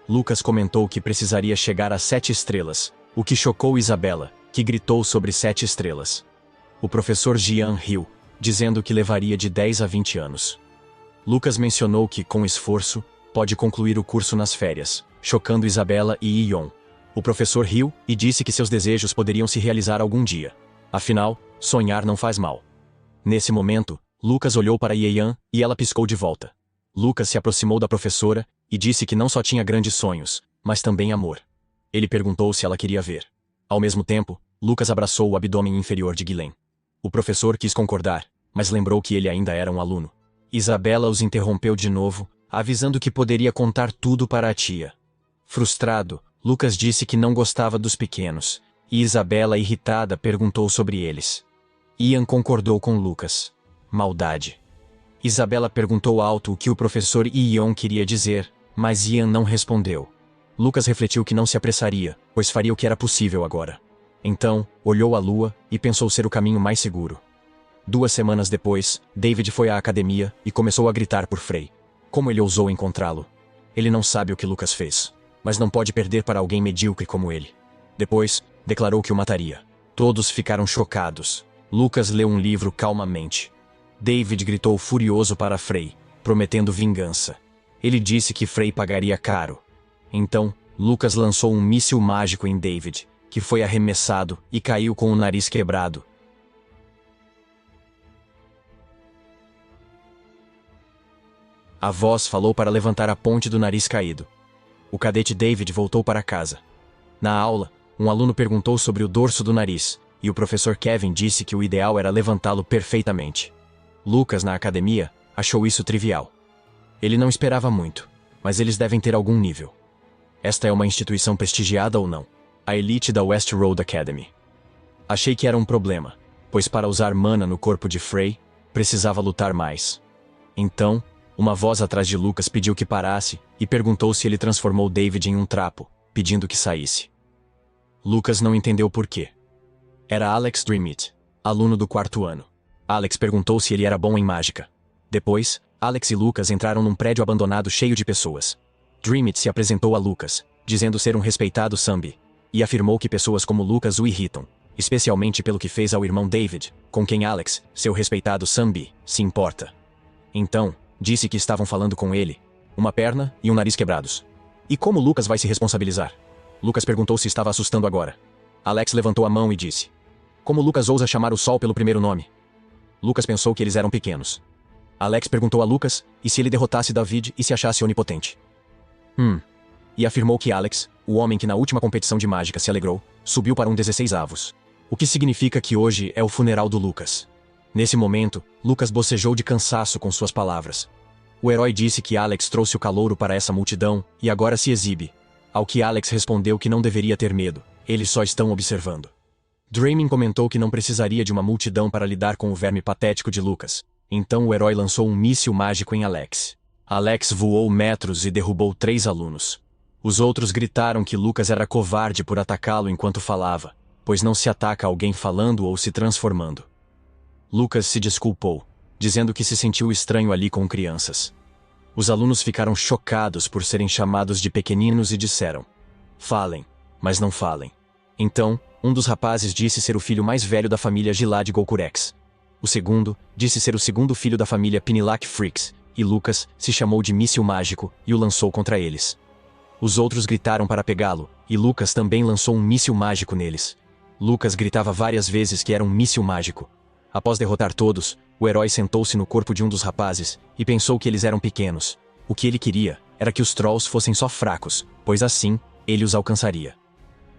Lucas comentou que precisaria chegar a 7 estrelas, o que chocou Isabela, que gritou sobre 7 estrelas. O professor Jian riu, dizendo que levaria de 10 a 20 anos. Lucas mencionou que, com esforço, pode concluir o curso nas férias, chocando Isabela e Yeon. O professor riu e disse que seus desejos poderiam se realizar algum dia. Afinal, sonhar não faz mal. Nesse momento, Lucas olhou para Ye-Yan e ela piscou de volta. Lucas se aproximou da professora e disse que não só tinha grandes sonhos, mas também amor. Ele perguntou se ela queria ver. Ao mesmo tempo, Lucas abraçou o abdômen inferior de Guilhem. O professor quis concordar, mas lembrou que ele ainda era um aluno. Isabela os interrompeu de novo, avisando que poderia contar tudo para a tia. Frustrado, Lucas disse que não gostava dos pequenos, e Isabela, irritada, perguntou sobre eles. Ian concordou com Lucas. Maldade. Isabela perguntou alto o que o professor Yeon queria dizer, mas Ian não respondeu. Lucas refletiu que não se apressaria, pois faria o que era possível agora. Então, olhou a lua e pensou ser o caminho mais seguro. 2 semanas depois, David foi à academia e começou a gritar por Frey. Como ele ousou encontrá-lo? Ele não sabe o que Lucas fez, mas não pode perder para alguém medíocre como ele. Depois, declarou que o mataria. Todos ficaram chocados. Lucas leu um livro calmamente. David gritou furioso para Frey, prometendo vingança. Ele disse que Frey pagaria caro. Então, Lucas lançou um míssil mágico em David, que foi arremessado e caiu com o nariz quebrado. A voz falou para levantar a ponte do nariz caído. O cadete David voltou para casa. Na aula, um aluno perguntou sobre o dorso do nariz, e o professor Kevin disse que o ideal era levantá-lo perfeitamente. Lucas, na academia, achou isso trivial. Ele não esperava muito, mas eles devem ter algum nível. Esta é uma instituição prestigiada ou não? A elite da West Road Academy. Achei que era um problema, pois para usar mana no corpo de Frey, precisava lutar mais. Então, uma voz atrás de Lucas pediu que parasse e perguntou se ele transformou David em um trapo, pedindo que saísse. Lucas não entendeu por quê. Era Alex Dreamit, aluno do 4º ano. Alex perguntou se ele era bom em mágica. Depois, Alex e Lucas entraram num prédio abandonado cheio de pessoas. Dreamit se apresentou a Lucas, dizendo ser um respeitado Sambi, e afirmou que pessoas como Lucas o irritam, especialmente pelo que fez ao irmão David, com quem Alex, seu respeitado Sambi, se importa. Então, disse que estavam falando com ele, uma perna e um nariz quebrados. E como Lucas vai se responsabilizar? Lucas perguntou se estava assustando agora. Alex levantou a mão e disse: como Lucas ousa chamar o sol pelo primeiro nome? Lucas pensou que eles eram pequenos. Alex perguntou a Lucas e se ele derrotasse David e se achasse onipotente. E afirmou que Alex, o homem que na última competição de mágica se alegrou, subiu para um 16 avos. O que significa que hoje é o funeral do Lucas. Nesse momento, Lucas bocejou de cansaço com suas palavras. O herói disse que Alex trouxe o calouro para essa multidão e agora se exibe. Ao que Alex respondeu que não deveria ter medo, eles só estão observando. Draymond comentou que não precisaria de uma multidão para lidar com o verme patético de Lucas. Então o herói lançou um míssil mágico em Alex. Alex voou metros e derrubou 3 alunos. Os outros gritaram que Lucas era covarde por atacá-lo enquanto falava, pois não se ataca alguém falando ou se transformando. Lucas se desculpou, dizendo que se sentiu estranho ali com crianças. Os alunos ficaram chocados por serem chamados de pequeninos e disseram: falem, mas não falem. Então, um dos rapazes disse ser o filho mais velho da família Gilad Gokurex. O segundo disse ser o segundo filho da família Pinilac Freaks, e Lucas se chamou de míssil mágico e o lançou contra eles. Os outros gritaram para pegá-lo, e Lucas também lançou um míssil mágico neles. Lucas gritava várias vezes que era um míssil mágico. Após derrotar todos, o herói sentou-se no corpo de um dos rapazes e pensou que eles eram pequenos. O que ele queria era que os Trolls fossem só fracos, pois assim, ele os alcançaria.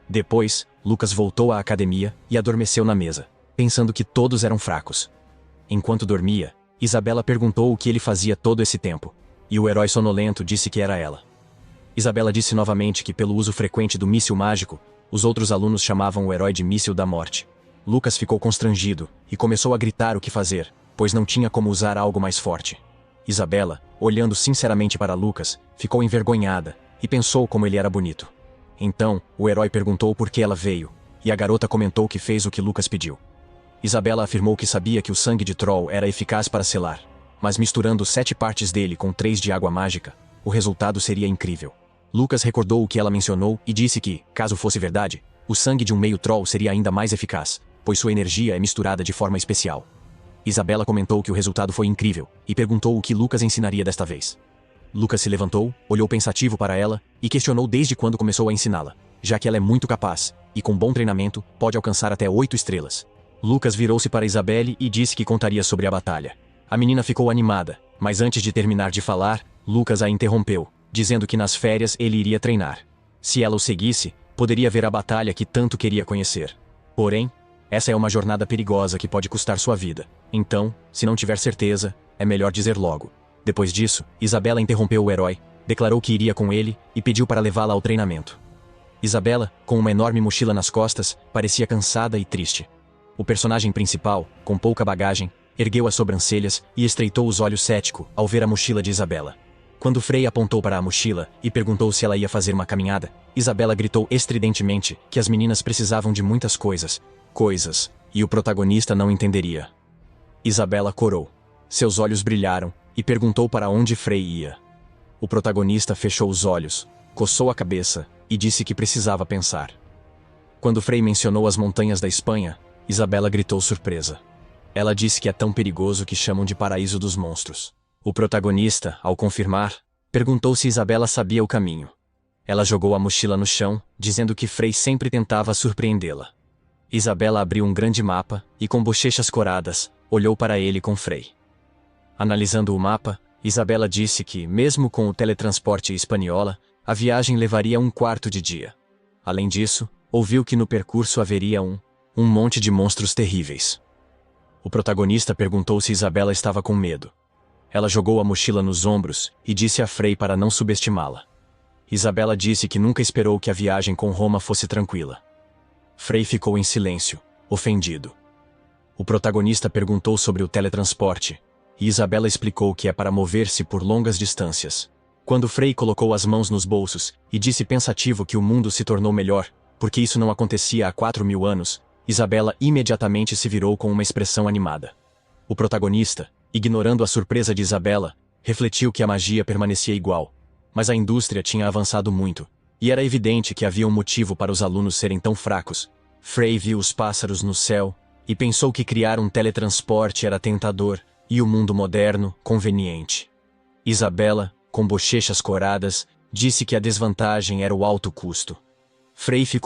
Depois, Lucas voltou à academia e adormeceu na mesa, pensando que todos eram fracos. Enquanto dormia, Isabela perguntou o que ele fazia todo esse tempo, e o herói sonolento disse que era ela. Isabela disse novamente que pelo uso frequente do míssil mágico, os outros alunos chamavam o herói de míssil da morte. Lucas ficou constrangido e começou a gritar o que fazer, pois não tinha como usar algo mais forte. Isabela, olhando sinceramente para Lucas, ficou envergonhada e pensou como ele era bonito. Então, o herói perguntou por que ela veio, e a garota comentou que fez o que Lucas pediu. Isabela afirmou que sabia que o sangue de Troll era eficaz para selar, mas misturando 7 partes dele com 3 de água mágica, o resultado seria incrível. Lucas recordou o que ela mencionou e disse que, caso fosse verdade, o sangue de um meio Troll seria ainda mais eficaz, pois sua energia é misturada de forma especial. Isabela comentou que o resultado foi incrível, e perguntou o que Lucas ensinaria desta vez. Lucas se levantou, olhou pensativo para ela, e questionou desde quando começou a ensiná-la, já que ela é muito capaz, e com bom treinamento, pode alcançar até 8 estrelas. Lucas virou-se para Isabelle e disse que contaria sobre a batalha. A menina ficou animada, mas antes de terminar de falar, Lucas a interrompeu, dizendo que nas férias ele iria treinar. Se ela o seguisse, poderia ver a batalha que tanto queria conhecer. Porém, essa é uma jornada perigosa que pode custar sua vida. Então, se não tiver certeza, é melhor dizer logo. Depois disso, Isabela interrompeu o herói, declarou que iria com ele e pediu para levá-la ao treinamento. Isabela, com uma enorme mochila nas costas, parecia cansada e triste. O personagem principal, com pouca bagagem, ergueu as sobrancelhas e estreitou os olhos cético ao ver a mochila de Isabela. Quando Frei apontou para a mochila e perguntou se ela ia fazer uma caminhada, Isabela gritou estridentemente que as meninas precisavam de muitas coisas, e o protagonista não entenderia. Isabela corou. Seus olhos brilharam e perguntou para onde Frei ia. O protagonista fechou os olhos, coçou a cabeça e disse que precisava pensar. Quando Frei mencionou as montanhas da Espanha, Isabela gritou surpresa. Ela disse que é tão perigoso que chamam de paraíso dos monstros. O protagonista, ao confirmar, perguntou se Isabela sabia o caminho. Ela jogou a mochila no chão, dizendo que Frei sempre tentava surpreendê-la. Isabela abriu um grande mapa e, com bochechas coradas, olhou para ele com Frei. Analisando o mapa, Isabela disse que, mesmo com o teletransporte espanhola, a viagem levaria 1/4 de dia. Além disso, ouviu que no percurso haveria um monte de monstros terríveis. O protagonista perguntou se Isabela estava com medo. Ela jogou a mochila nos ombros e disse a Frei para não subestimá-la. Isabela disse que nunca esperou que a viagem com Roma fosse tranquila. Frei ficou em silêncio, ofendido. O protagonista perguntou sobre o teletransporte, e Isabela explicou que é para mover-se por longas distâncias. Quando Frei colocou as mãos nos bolsos e disse pensativo que o mundo se tornou melhor, porque isso não acontecia há 4.000 anos, Isabela imediatamente se virou com uma expressão animada. O protagonista, ignorando a surpresa de Isabela, refletiu que a magia permanecia igual, mas a indústria tinha avançado muito, e era evidente que havia um motivo para os alunos serem tão fracos. Frey viu os pássaros no céu e pensou que criar um teletransporte era tentador e o mundo moderno conveniente. Isabela, com bochechas coradas, disse que a desvantagem era o alto custo. Frey ficou